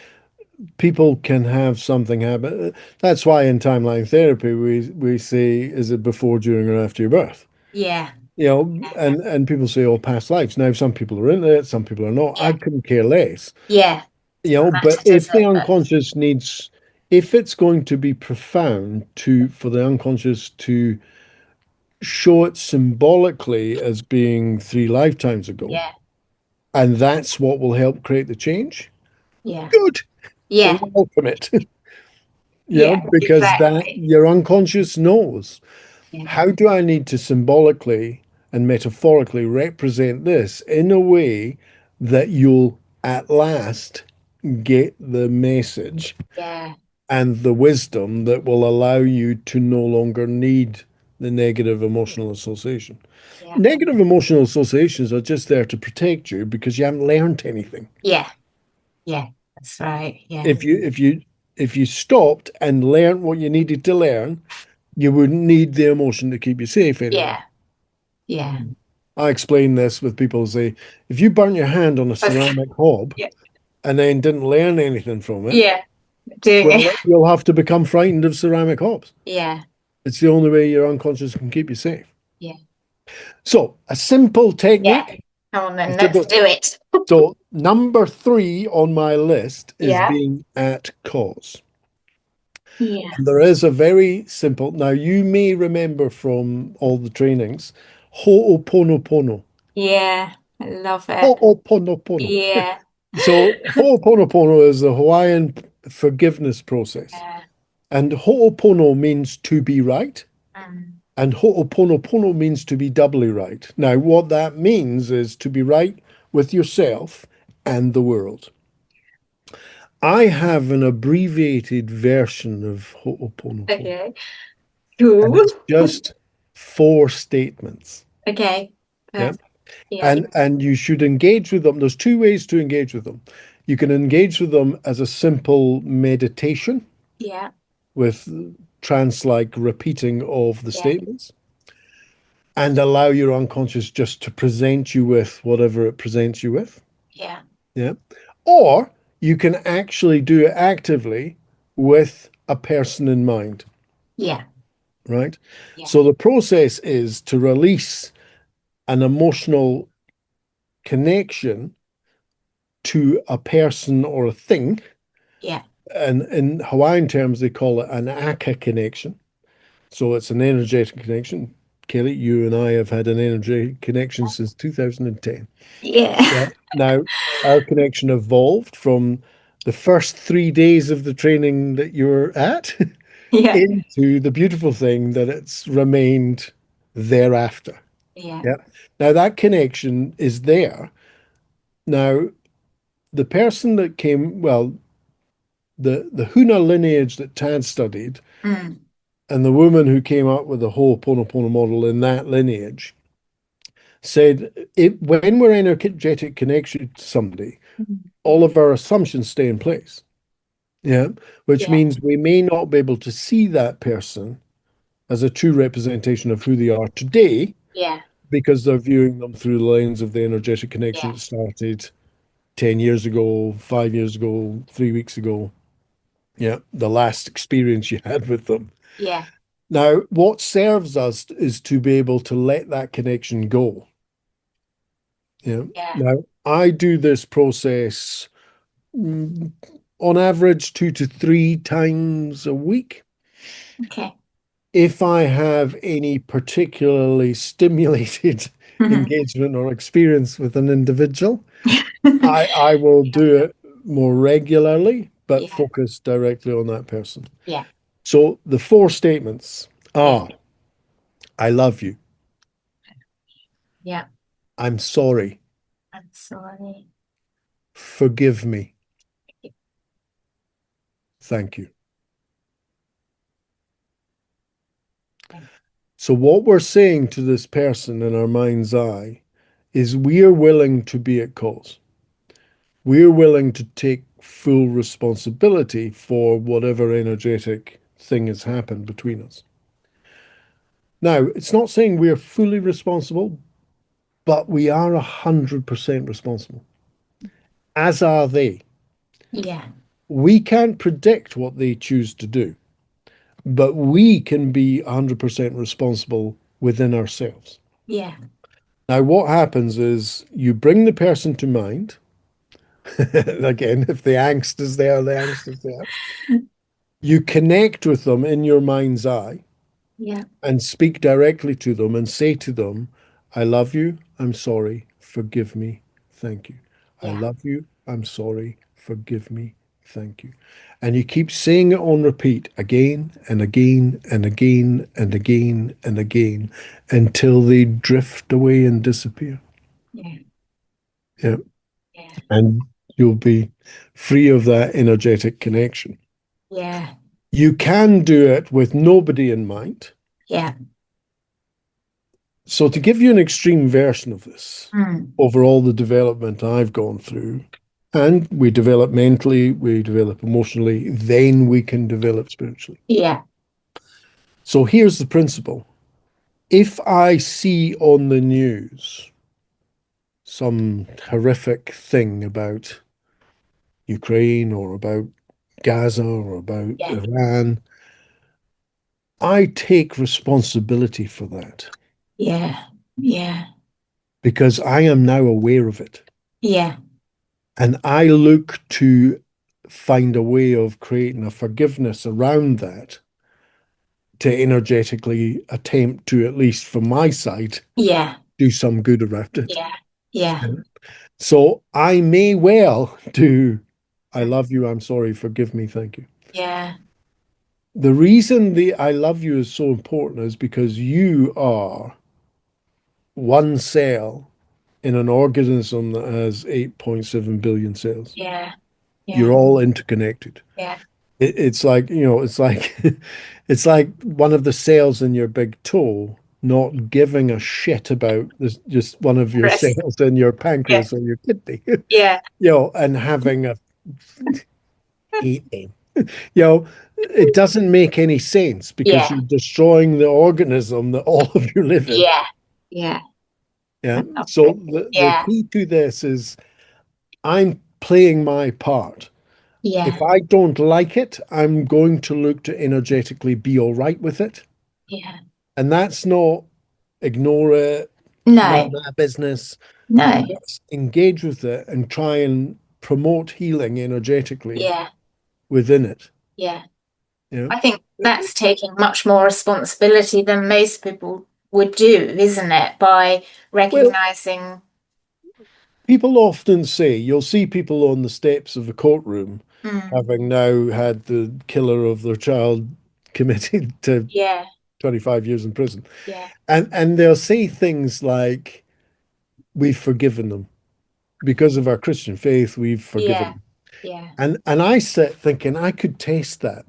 A: people can have something happen. That's why in timeline therapy we say, is it before, during, or after your birth?
B: Yeah.
A: And people say, oh, past lives. Now, some people are into it, some people are not. I
B: Yeah.
A: couldn't care less.
B: Yeah.
A: But
B: Matter, does
A: if the
B: it? But
A: unconscious needs, if it's going to be profound for the unconscious to show it symbolically as being 3 lifetimes ago,
B: yeah.
A: and that's what will help create the change,
B: Yeah.
A: good,
B: Yeah.
A: welcome it.
B: Yeah.
A: Because that
B: Exactly.
A: your unconscious knows,
B: Yeah.
A: how do I need to symbolically and metaphorically represent this in a way that you'll at last get the message
B: Yeah.
A: and the wisdom that will allow you to no longer need the negative emotional association.
B: Yeah.
A: Negative emotional associations are just there to protect you because you haven't learned anything.
B: Yeah. Yeah. That's right. Yeah.
A: If you stopped and learned what you needed to learn, you wouldn't need the emotion to keep you safe anymore.
B: Yeah. Yeah.
A: I explain this with people who say, if you burn your hand on a ceramic hob
B: Yeah.
A: and then didn't learn anything from it,
B: Yeah. Doing it.
A: well, you'll have to become frightened of ceramic hobs.
B: Yeah.
A: It's the only way your unconscious can keep you safe.
B: Yeah.
A: So, a simple
B: Yeah.
A: technique.
B: Come on
A: A
B: then, let's
A: simple,
B: do it.
A: so, number 3 on my list is
B: Yeah.
A: being at cause.
B: Yeah.
A: And there is a very simple, now you may remember from all the trainings, Ho'oponopono.
B: Yeah. I love it.
A: Ho'oponopono.
B: Yeah.
A: So Ho'oponopono is the Hawaiian forgiveness process.
B: Yeah.
A: And Ho'opono means to be right.
B: Mm.
A: And Ho'oponopono means to be doubly right. Now, what that means is to be right with yourself and the world. I have an abbreviated version of Ho'oponopono,
B: Okay.
A: and
B: Cool.
A: it's just 4 statements.
B: Okay.
A: Yeah.
B: Yeah.
A: And you should engage with them. There's 2 ways to engage with them. You can engage with them as a simple meditation
B: Yeah.
A: with trance-like repeating of the
B: Yeah.
A: statements, and allow your unconscious just to present you with whatever it presents you with.
B: Yeah.
A: Yeah. Or you can actually do it actively with a person in mind,
B: Yeah.
A: right?
B: Yeah.
A: So the process is to release an emotional connection to a person or a thing.
B: Yeah.
A: And in Hawaiian terms, they call it an aka connection. So it's an energetic connection. Kelly, you and I have had an energetic connection since 2010.
B: Yeah.
A: Yeah. Now, our connection evolved from the first 3 days of the training that you're at
B: Yeah.
A: into the beautiful thing that it's remained thereafter.
B: Yeah.
A: Yeah. Now, that connection is there. Now, the person that came, well, the Huna lineage that Tad studied,
B: Mm.
A: and the woman who came up with the whole Ho'oponopono model in that lineage said, when we're in energetic connection to somebody, all of our assumptions stay in place. Yeah. Which
B: Yeah.
A: means we may not be able to see that person as a true representation of who they are today
B: Yeah.
A: because they're viewing them through the lens of the energetic connection
B: Yeah.
A: that started 10 years ago, 5 years ago, 3 weeks ago. Yeah. The last experience you had with them.
B: Yeah.
A: Now, what serves us is to be able to let that connection go. Yeah.
B: Yeah.
A: Now, I do this process on average 2 to 3 times a week.
B: Okay.
A: If I have any particularly stimulated engagement or experience with an individual, I will do it more regularly, but
B: Yeah.
A: focus directly on that person.
B: Yeah.
A: So the 4 statements
B: Yeah.
A: are, I love you.
B: Yeah.
A: I'm sorry.
B: I'm sorry.
A: Forgive me. Thank you. So what we're saying to this person in our mind's eye is we are willing to be at cause. We're willing to take full responsibility for whatever energetic thing has happened between us. Now, it's not saying we're fully responsible, but we are 100% responsible, as are they.
B: Yeah.
A: We can't predict what they choose to do, but we can be 100% responsible within ourselves.
B: Yeah.
A: Now, what happens is you bring the person to mind. Again, if the angst is there, the angst is there. You connect with them in your mind's eye
B: Yeah.
A: and speak directly to them and say to them, I love you, I'm sorry, forgive me, thank you. I
B: Yeah.
A: love you, I'm sorry, forgive me, thank you. And you keep saying it on repeat again and again and again and again and again until they drift away and disappear.
B: Yeah.
A: Yeah.
B: Yeah.
A: And you'll be free of that energetic connection.
B: Yeah.
A: You can do it with nobody in mind.
B: Yeah.
A: So, to give you an extreme version of this,
B: Mm.
A: over all the development I've gone through, and we develop mentally, we develop emotionally, then we can develop spiritually.
B: Yeah.
A: So, here's the principle. If I see on the news some horrific thing about Ukraine or about Gaza or about
B: Yeah.
A: Iran, I take responsibility for that
B: Yeah. Yeah.
A: because I am now aware of it.
B: Yeah.
A: And I look to find a way of creating a forgiveness around that to energetically attempt to, at least from my side,
B: Yeah.
A: do some good around it.
B: Yeah. Yeah.
A: So I may well do, I love you, I'm sorry, forgive me, thank you.
B: Yeah.
A: The reason the I love you is so important is because you are one cell in an organism that has 8.7 billion cells.
B: Yeah.
A: You're
B: Yeah.
A: all interconnected.
B: Yeah.
A: It's like, it's like it's like one of the cells in your big toe not giving a shit about this, just one of your
B: Rest.
A: cells in your
B: Yeah.
A: pancreas or your kidney,
B: Yeah.
A: and having a hate them. It doesn't make any sense because
B: Yeah.
A: you're destroying the organism that all of you live in.
B: Yeah. Yeah.
A: Yeah.
B: Lovely.
A: So the
B: Yeah.
A: key to this is I'm playing my part.
B: Yeah.
A: If I don't like it, I'm going to look to energetically be all right with it.
B: Yeah.
A: And that's not ignore it, not
B: No.
A: my business.
B: No.
A: Let's engage with it and try and promote healing energetically
B: Yeah.
A: within it.
B: Yeah.
A: Yeah.
B: I think that's taking much more responsibility than most people would do, isn't it? By
A: Well,
B: recognizing.
A: people often say you'll see people on the steps of a courtroom
B: Mm,
A: having now had the killer of their child committed to
B: yeah.
A: 25 years in prison.
B: Yeah.
A: And they'll say things like, we've forgiven them. Because of our Christian faith, we've forgiven
B: Yeah.
A: them.
B: Yeah.
A: And I sit thinking I could test that.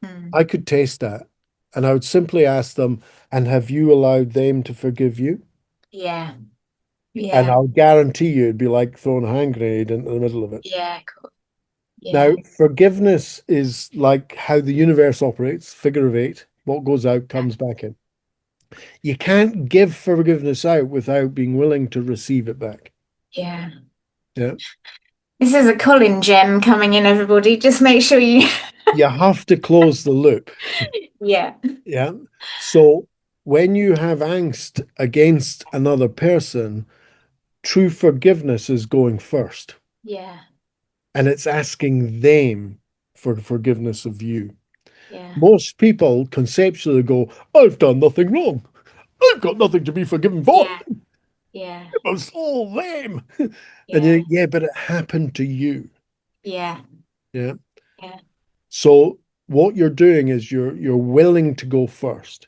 B: Mm,
A: I could test that. And I would simply ask them, and have you allowed them to forgive you?
B: yeah.
A: And
B: Yeah.
A: I'll guarantee you it'd be like throwing a hand grenade into the middle of it.
B: Yeah. Cool.
A: Now,
B: Yeah.
A: forgiveness is like how the universe operates, figure of eight. What goes out comes back in. You can't give forgiveness out without being willing to receive it back.
B: Yeah.
A: Yeah.
B: This is a Colin gem coming in, everybody. Just make sure you.
A: You have to close the loop.
B: Yeah.
A: Yeah. So when you have angst against another person, true forgiveness is going first.
B: Yeah.
A: And it's asking them for forgiveness of you.
B: Yeah.
A: Most people conceptually go, I've done nothing wrong. I've got nothing to be forgiven for.
B: Yeah. Yeah.
A: It was all them. And
B: Yeah.
A: yeah, but it happened to you.
B: Yeah.
A: Yeah.
B: Yeah.
A: So what you're doing is you're willing to go first.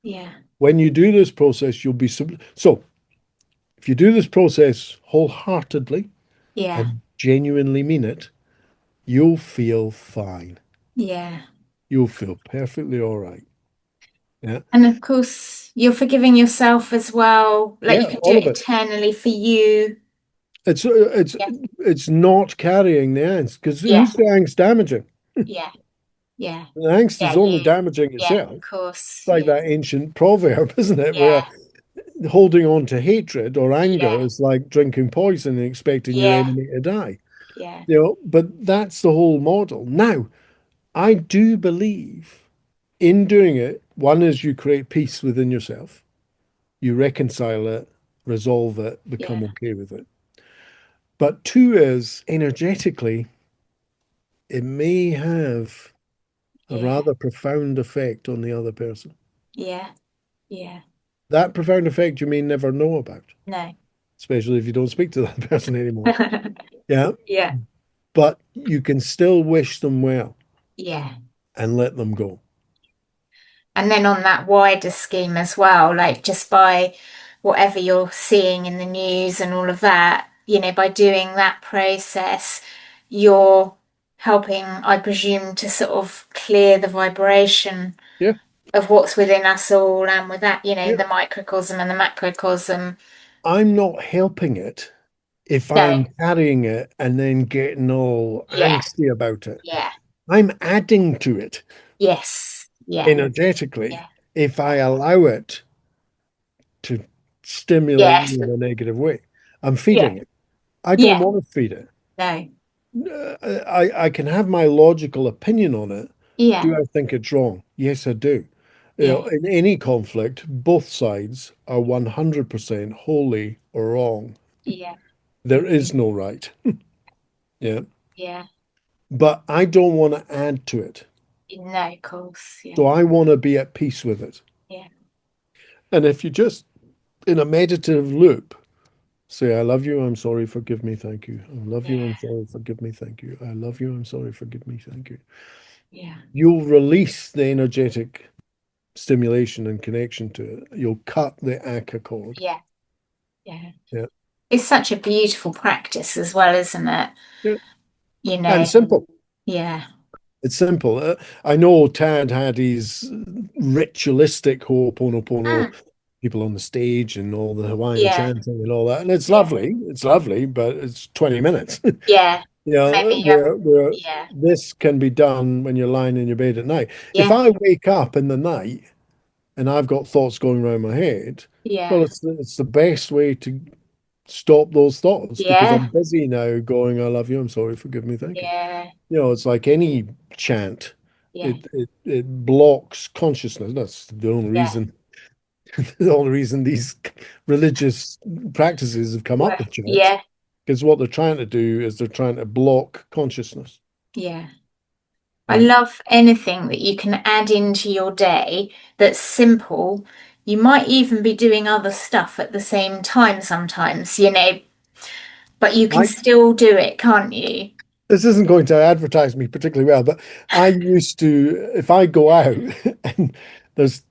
B: Yeah.
A: When you do this process, you'll be so if you do this process wholeheartedly
B: Yeah.
A: and genuinely mean it, you'll feel fine.
B: Yeah.
A: You'll feel perfectly all right. Yeah.
B: And of course, you're forgiving yourself as well. Like
A: Yeah,
B: you can do
A: all
B: it
A: of it.
B: eternally for you.
A: It's
B: Yeah.
A: it's not carrying the angst because
B: Yeah.
A: who's the angst damaging?
B: Yeah. Yeah.
A: The angst
B: Yeah.
A: is only
B: You.
A: damaging
B: Yeah.
A: itself.
B: Of course.
A: It's like
B: Yeah.
A: that ancient proverb, isn't it? Where
B: Yeah.
A: holding on to hatred or anger
B: Yeah.
A: is like drinking poison and expecting your
B: Yeah.
A: enemy to die.
B: Yeah.
A: But that's the whole model. Now, I do believe in doing it, one is you create peace within yourself, you reconcile it, resolve it, become
B: Yeah.
A: okay with it. But two is energetically, it may have a
B: Yeah.
A: rather profound effect on the other person.
B: Yeah. Yeah.
A: That profound effect you may never know about,
B: No.
A: especially if you don't speak to that person anymore. Yeah.
B: Yeah.
A: But you can still wish them well
B: Yeah.
A: and let them go.
B: And then on that wider scheme as well, like just by whatever you're seeing in the news and all of that, by doing that process, you're helping, I presume, to sort of clear the vibration
A: Yeah.
B: of what's within us all and with that,
A: Yeah.
B: the microcosm and the macrocosm.
A: I'm not helping it if
B: No,
A: I'm carrying it and then getting all
B: yeah,
A: angsty about it.
B: yeah,
A: I'm adding to it
B: yes, yeah,
A: energetically
B: yeah,
A: if I allow it to stimulate me
B: yes,
A: in a negative way. I'm
B: yeah,
A: feeding it. I don't
B: yeah,
A: want to feed it.
B: no,
A: I can have my logical opinion on it.
B: yeah,
A: Do I think it's wrong? Yes, I do.
B: yeah,
A: In any conflict, both sides are 100% wholly wrong.
B: yeah,
A: There is no right. Yeah.
B: yeah,
A: But I don't want to add to it.
B: no, of course, yeah,
A: So I want to be at peace with it.
B: yeah,
A: And if you just in a meditative loop, say, I love you, I'm sorry, forgive me, thank you. I love you, I'm
B: yeah,
A: sorry, forgive me, thank you. I love you, I'm sorry, forgive me, thank you.
B: yeah,
A: You'll release the energetic stimulation and connection to it. You'll cut the ACA cord.
B: yeah, yeah.
A: Yeah.
B: It's such a beautiful practice as well, isn't it?
A: Yeah.
B: You know,
A: And simple.
B: yeah,
A: It's simple. I know Tad had his ritualistic Ho'oponopono
B: mm,
A: people on the stage and all the Hawaiian
B: yeah,
A: chanting and all that. And it's
B: yeah,
A: lovely. It's lovely, but it's 20 minutes.
B: yeah.
A: Yeah,
B: Maybe you have,
A: where
B: yeah,
A: this can be done when you're lying in your bed at night. If
B: yeah,
A: I wake up in the night and I've got thoughts going around my head, well,
B: yeah,
A: it's the best way to stop those thoughts because
B: yeah,
A: I'm busy now going, I love you, I'm sorry, forgive me, thank you.
B: yeah,
A: It's like any chant.
B: yeah,
A: It blocks consciousness. That's the only
B: yeah.
A: reason the only reason these religious practices have come up
B: Well,
A: with chants.
B: yeah,
A: Because what they're trying to do is they're trying to block consciousness.
B: yeah. I
A: Yeah.
B: love anything that you can add into your day that's simple. You might even be doing other stuff at the same time sometimes, but you can
A: I
B: still do it, can't you?
A: This isn't going to advertise me particularly well, but I used to, if I go out and there's,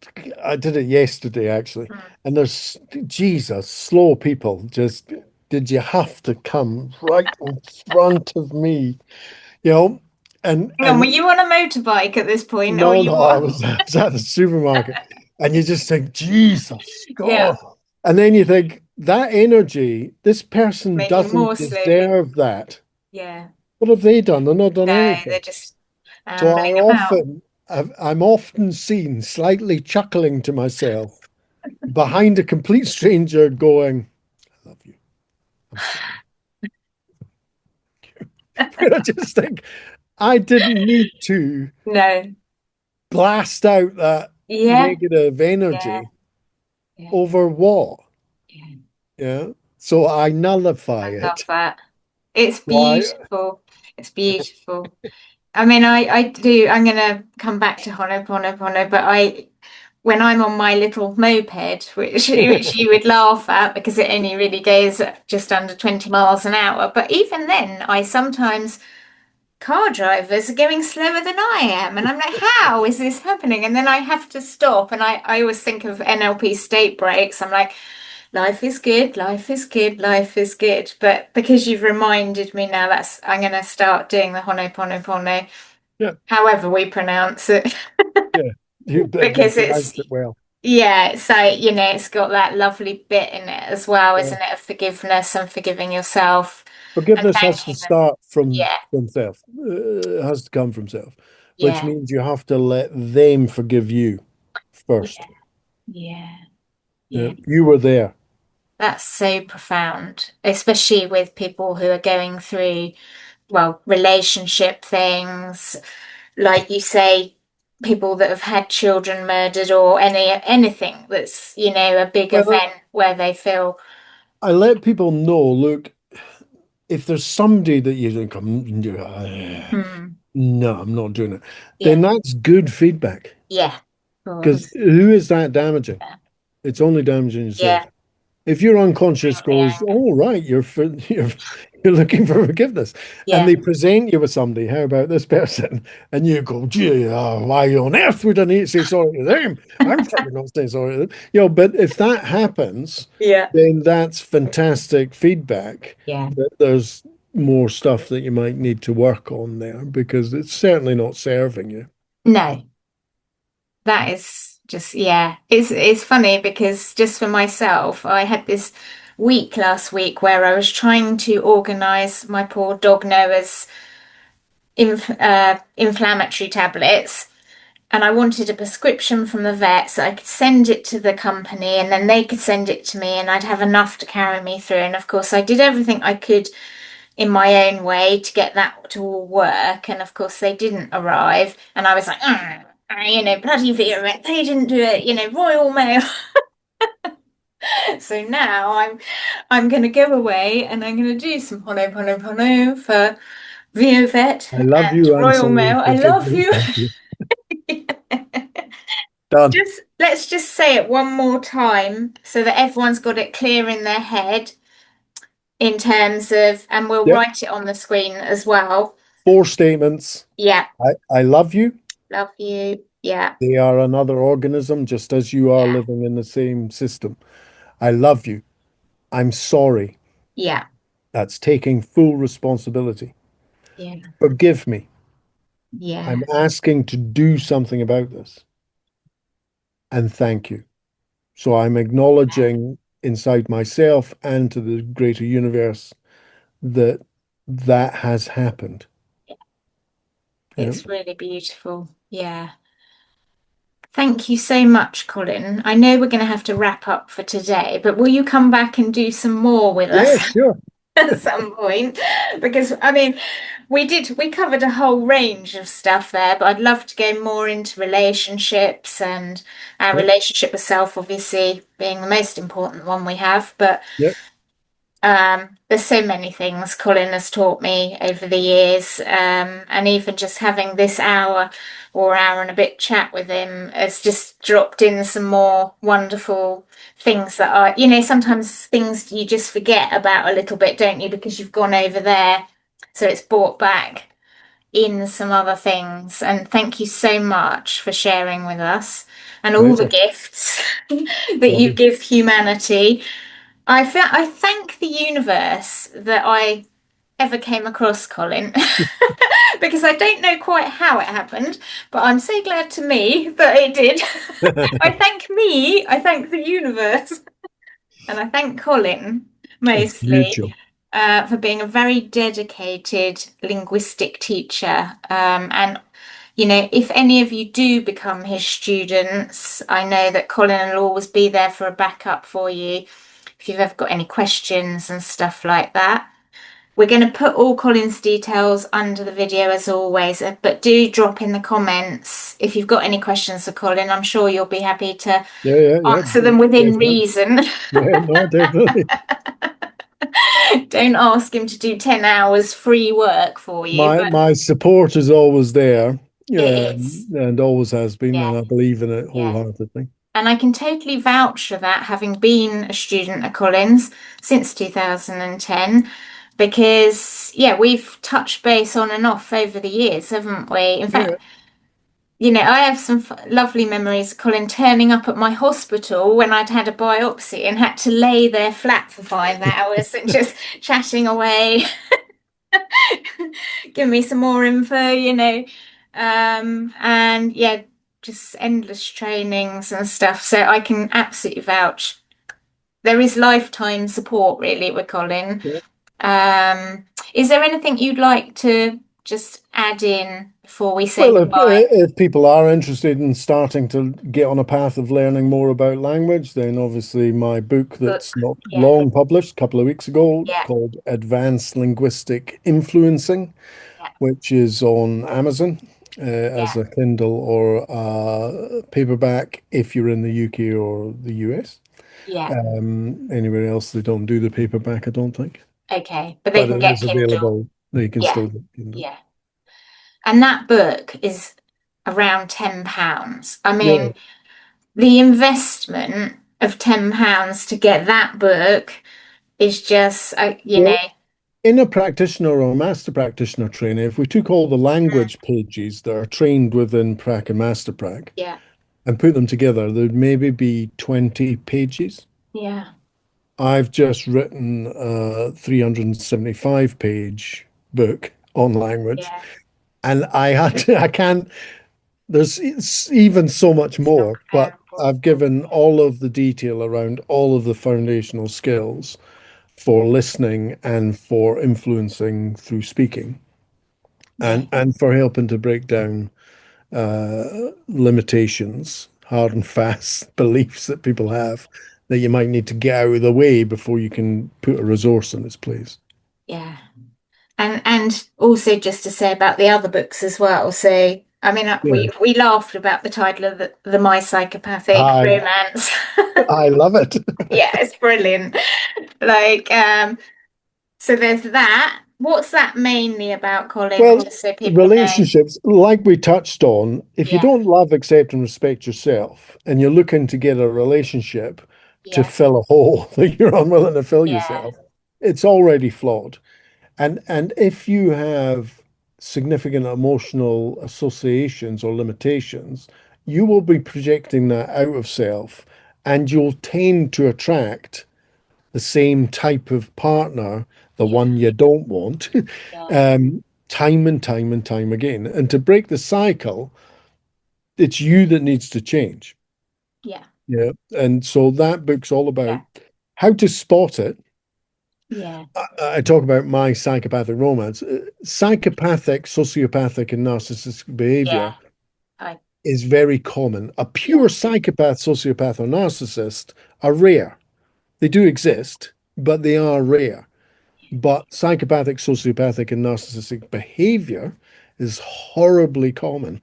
A: I did it yesterday actually,
B: Mm.
A: and there's, Jesus, slow people just, did you have to come right in front of me, you know?
B: Hang on, were
A: And
B: you on a motorbike at this point, or
A: no,
B: you
A: no, I
B: what?
A: was, I was at the supermarket, and you just think, Jesus,
B: Yeah,
A: God. And then you think, that energy, this person
B: making
A: doesn't
B: more slowly.
A: deserve that.
B: Yeah,
A: What have they done? They've not done
B: no,
A: anything.
B: they're just
A: So
B: ambling about.
A: I'm often seen slightly chuckling to myself behind a complete stranger going, I love you. I'm sorry. I just think I didn't need to
B: No.
A: blast out that
B: Yeah,
A: negative
B: yeah,
A: energy
B: yeah,
A: over what?
B: yeah.
A: Yeah. So I nullify
B: I love
A: it.
B: that. It's
A: Why?
B: beautiful. It's beautiful. I mean, I do. I'm gonna come back to Honoponopono, but when I'm on my little moped, which you would laugh at because it only really goes at just under 20 miles an hour. But even then, I sometimes car drivers are going slower than I am. And I'm like, how is this happening? And then I have to stop. And I always think of NLP state breaks. I'm like, life is good, life is good, life is good. But because you've reminded me now, I'm going to start doing the Honoponopono, however we pronounce it.
A: Yeah, you
B: Because
A: pronounced it well.
B: yeah, so it's got that lovely bit in it as well, isn't it? Of forgiveness and forgiving yourself and
A: Forgiveness has to
B: thanking them.
A: start from
B: Yeah,
A: self. It has to come from self, which
B: yeah,
A: means you have to let them forgive you first.
B: yeah,
A: Yeah,
B: yeah.
A: you were there.
B: That's so profound, especially with people who are going through, well, relationship things, like you say, people that have had children murdered or anything that's, a big
A: Well,
B: event where they feel,
A: I let people know, look, if there's somebody that you think,
B: hmm,
A: no, I'm not doing it,
B: yeah,
A: then that's good feedback.
B: yeah, of
A: Because
B: course,
A: who is that damaging? It's only damaging yourself.
B: yeah,
A: If your unconscious
B: bring the
A: goes,
B: anger.
A: "Oh, right, you're looking for forgiveness," and
B: Yeah,
A: they present you with somebody, how about this person? And you go, "Gee, why on earth would I need to say sorry to them? I'm certainly not saying sorry to them." But if that happens,
B: yeah,
A: then that's fantastic feedback
B: yeah.
A: that there's more stuff that you might need to work on there because it's certainly not serving you.
B: No, that is just, yeah. It's funny because just for myself, I had this week last week where I was trying to organize my poor dog Noah's inflammatory tablets. And I wanted a prescription from the vet so I could send it to the company and then they could send it to me and I'd have enough to carry me through. And of course, I did everything I could in my own way to get that to all work. And of course, they didn't arrive. And I was like, bloody Vera, they didn't do it, Royal Mail. So now I'm going to go away and I'm going to do some Honoponopono for Vet
A: I love
B: and
A: you. I'm
B: Royal
A: sorry.
B: Mail. I
A: Forgive
B: love
A: me.
B: you.
A: Thank you. Done.
B: Let's just say it one more time so that everyone's got it clear in their head in terms of, and we'll
A: Yep.
B: write it on the screen as well.
A: 4 statements.
B: Yeah,
A: I love you.
B: love you. Yeah,
A: They are another organism, just as you are
B: yeah,
A: living in the same system. I love you. I'm sorry.
B: yeah,
A: That's taking full responsibility.
B: yeah,
A: Forgive me.
B: yeah,
A: I'm asking to do something about this. And thank you. So I'm acknowledging inside myself and to the greater universe that that has happened. Yeah.
B: it's really beautiful. Yeah. Thank you so much, Colin. I know we're going to have to wrap up for today, but will you come back and do some more with
A: Yeah,
B: us
A: sure.
B: at some point? Because, I mean, we covered a whole range of stuff there, but I'd love to go more into relationships and our
A: Yep.
B: relationship with self, obviously being the most important one we have. But
A: Yep.
B: there's so many things Colin has taught me over the years, and even just having this hour or hour and a bit chat with him has just dropped in some more wonderful things that are, sometimes things you just forget about a little bit, don't you? Because you've gone over there, so it's brought back in some other things. And thank you so much for sharing with us and all the
A: Pleasure.
B: gifts that you
A: Lovely.
B: give humanity. I thank the universe that I ever came across Colin because I don't know quite how it happened, but I'm so glad to me that it did. I thank the universe, and I thank Colin
A: It's
B: mostly
A: mutual.
B: for being a very dedicated linguistic teacher. And if any of you do become his students, I know that Colin will always be there for a backup for you if you've ever got any questions and stuff like that. We're going to put all Colin's details under the video as always, but do drop in the comments if you've got any questions for Colin. I'm sure you'll be happy to
A: Yeah.
B: answer them within
A: Definitely.
B: reason.
A: Yeah, no, definitely.
B: Don't ask him to do 10 hours free work for you,
A: My
B: but
A: my support is always there,
B: it is.
A: and always has been,
B: Yeah,
A: and I believe in it
B: yeah.
A: wholeheartedly.
B: And I can totally vouch for that, having been a student at Collins since 2010. because we've touched base on and off over the years, haven't we? In
A: Yeah.
B: fact, I have some lovely memories of Colin turning up at my hospital when I'd had a biopsy and had to lay there flat for 5 hours and just chatting away, give me some more info. And just endless trainings and stuff. So I can absolutely vouch. There is lifetime support really with Colin.
A: Yeah.
B: Is there anything you'd like to just add in before we say
A: Well,
B: goodbye?
A: if people are interested in starting to get on a path of learning more about language, then obviously my book that's
B: Book.
A: not
B: Yeah.
A: long published, a couple of weeks ago,
B: Yeah.
A: called Advanced Linguistic Influencing,
B: Yeah.
A: which is on Amazon as
B: Yeah.
A: a Kindle or a paperback if you're in the UK or the US.
B: Yeah.
A: Anywhere else, they don't do the paperback, I don't think.
B: Okay. But they
A: But
B: can
A: it
B: get
A: is
B: Kindle.
A: available. You can
B: Yeah.
A: still get Kindle.
B: Yeah. And that book is around £10. I
A: Yeah.
B: mean, the investment of £10 to get that book is just,
A: Well, in a practitioner or master practitioner training, if we took all the language pages that are trained within Prac and Master Prac
B: yeah.
A: and put them together, there'd maybe be 20 pages.
B: Yeah.
A: I've just written a 375 page book on language,
B: Yeah.
A: and I can't, there's even so much
B: It's not
A: more, but
B: comparable.
A: I've given all of the detail around all of the foundational skills for listening and for influencing through speaking
B: Yeah.
A: and for helping to break down limitations, hard and fast beliefs that people have that you might need to get out of the way before you can put a resource in its place.
B: Yeah. And also just to say about the other books as well. So I mean,
A: Yeah,
B: we laughed about the title of the My Psychopathic
A: I
B: Romance.
A: I love it.
B: Yeah, it's brilliant. Like, so there's that. What's that mainly about, Colin?
A: Well,
B: Just so people know.
A: relationships, like we touched on, if you
B: Yeah,
A: don't love, accept, and respect yourself, and you're looking to get a relationship to
B: yeah,
A: fill a hole that you're unwilling to fill
B: yeah,
A: yourself, it's already flawed. And if you have significant emotional associations or limitations, you will be projecting that out of self, and you'll tend to attract the same type of partner, the
B: yeah,
A: one you don't want,
B: yeah,
A: time and time and time again. And to break the cycle, it's you that needs to change.
B: yeah,
A: Yeah. And so that book's all about
B: yeah,
A: how to spot it.
B: yeah,
A: I talk about my psychopathic romance. Psychopathic, sociopathic, and narcissistic
B: yeah.
A: behavior
B: I
A: is very common. A pure
B: yeah,
A: psychopath, sociopath, or narcissist are rare. They do exist, but they are rare. But psychopathic, sociopathic, and narcissistic behavior is horribly common.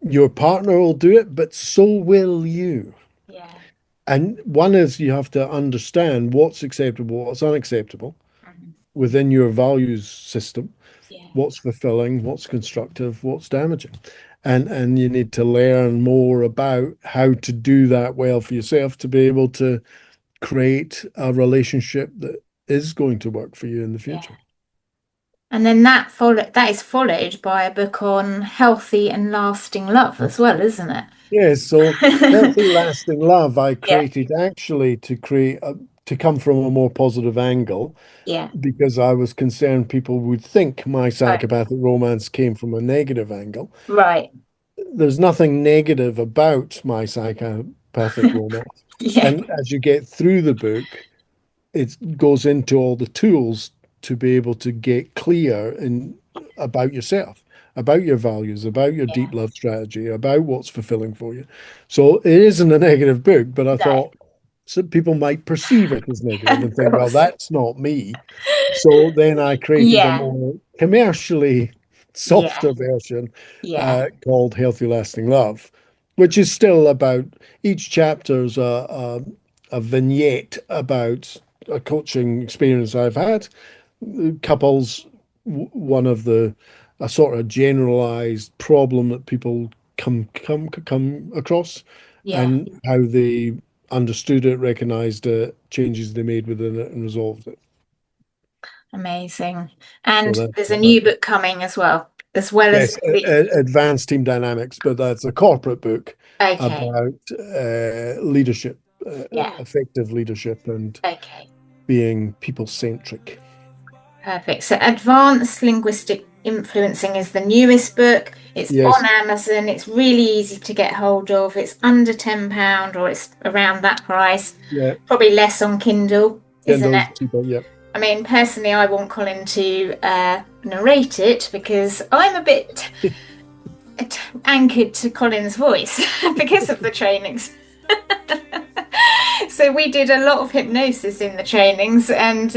A: Your partner will do it, but so will you.
B: yeah,
A: And one is you have to understand what's acceptable, what's unacceptable
B: mhm,
A: within your values system,
B: yeah,
A: what's fulfilling, what's constructive, what's damaging. And you need to learn more about how to do that well for yourself to be able to create a relationship that is going to work for you in the
B: yeah.
A: future.
B: And then that is followed by a book on healthy and lasting love as well, isn't
A: Yeah, so
B: it?
A: healthy, lasting love, I
B: Yeah,
A: created actually to come from a more positive angle
B: yeah,
A: because I was concerned people would think my
B: right,
A: psychopathic romance came from a negative angle.
B: right.
A: There's nothing negative about my psychopathic romance.
B: Yeah,
A: And as you get through the book, it goes into all the tools to be able to get clear in about yourself, about your values, about your
B: yeah.
A: deep love strategy, about what's fulfilling for you. So it isn't a negative book, but I
B: No,
A: thought some people might perceive it as negative and
B: of
A: think, well,
B: course.
A: that's not me. So then I created a
B: Yeah,
A: more commercially
B: yeah,
A: softer version
B: yeah,
A: called Healthy Lasting Love, which is still about each chapter's a vignette about a coaching experience I've had. Couples, one of the a sort of generalized problem that people come across,
B: yeah.
A: and how they understood it, recognized it, changes they made within it, and resolved it.
B: Amazing. And
A: So
B: there's a new book coming as well as
A: yes,
B: the...
A: Advanced Team Dynamics, but that's a corporate book
B: Okay.
A: about leadership,
B: Yeah.
A: effective leadership, and
B: Okay.
A: being people-centric.
B: Perfect. So Advanced Linguistic Influencing is the newest book. It's
A: Yes.
B: on Amazon. It's really easy to get hold of. It's under £10 or it's around that price.
A: Yeah.
B: Probably less on Kindle, isn't it?
A: People, yeah.
B: I mean, personally, I want Colin to narrate it because I'm a bit anchored to Colin's voice because of the trainings. So we did a lot of hypnosis in the trainings, and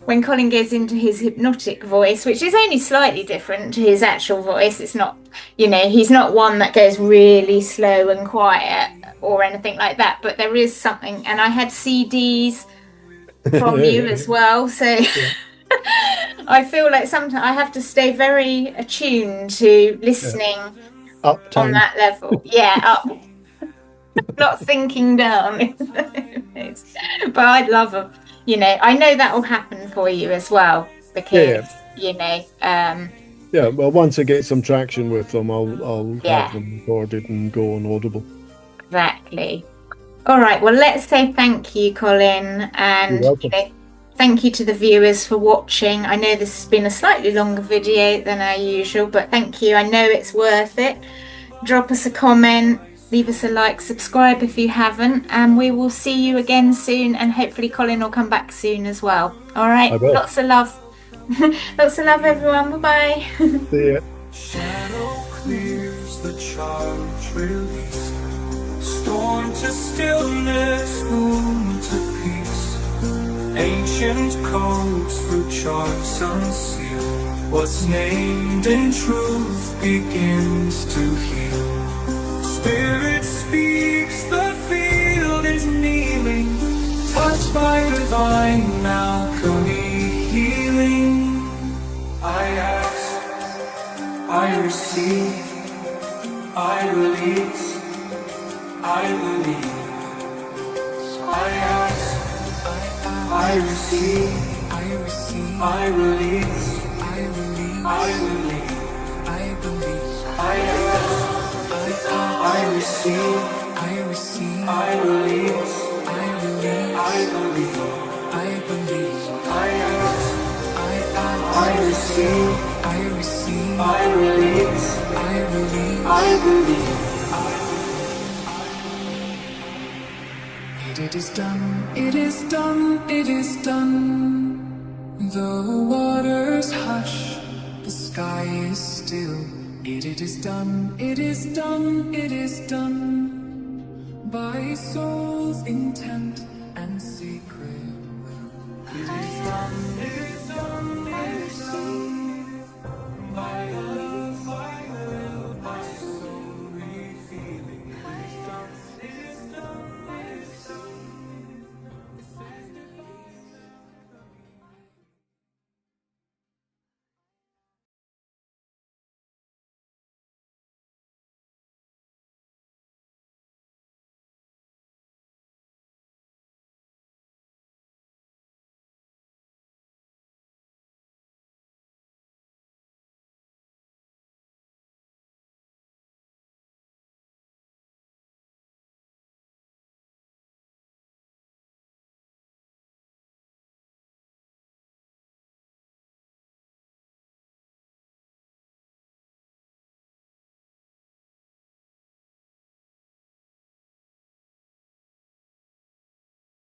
B: when Colin goes into his hypnotic voice, which is only slightly different to his actual voice, it's not, he's not one that goes really slow and quiet or anything like that, but there is something. And I had CDs from you as well, so yeah. I feel like sometimes I have to stay very attuned to listening
A: up
B: on that level. Yeah, up. Not sinking down. But I'd love them. I know that will happen for you as well, because
A: well, once I get some traction with them, I'll have them recorded and go on Audible.
B: Exactly. All right, well, let's say thank you, Colin, and thank you to the viewers for watching. I know this has been a slightly longer video than our usual, but thank you. I know it's worth it. Drop us a comment, leave us a like, subscribe if you haven't, and we will see you again soon, and hopefully Colin will come back soon as well. All right, lots of love. Lots of love, everyone. Bye-bye.
A: See ya.
C: Shadow clears, the charge release. Storm to stillness, moon to peace. Ancient codes through charts unsealed. What's named in truth begins to heal. Spirit speaks, the field is kneeling, touched by divine alchemy healing. I ask, I receive, I release, I believe. I ask, I receive, I release, I believe. I ask, I receive, I release, I believe. I ask, I receive, I release, I believe. It is done, it is done, it is done. The waters hush, the sky is still. It is done, it is done, it is done. By soul's intent,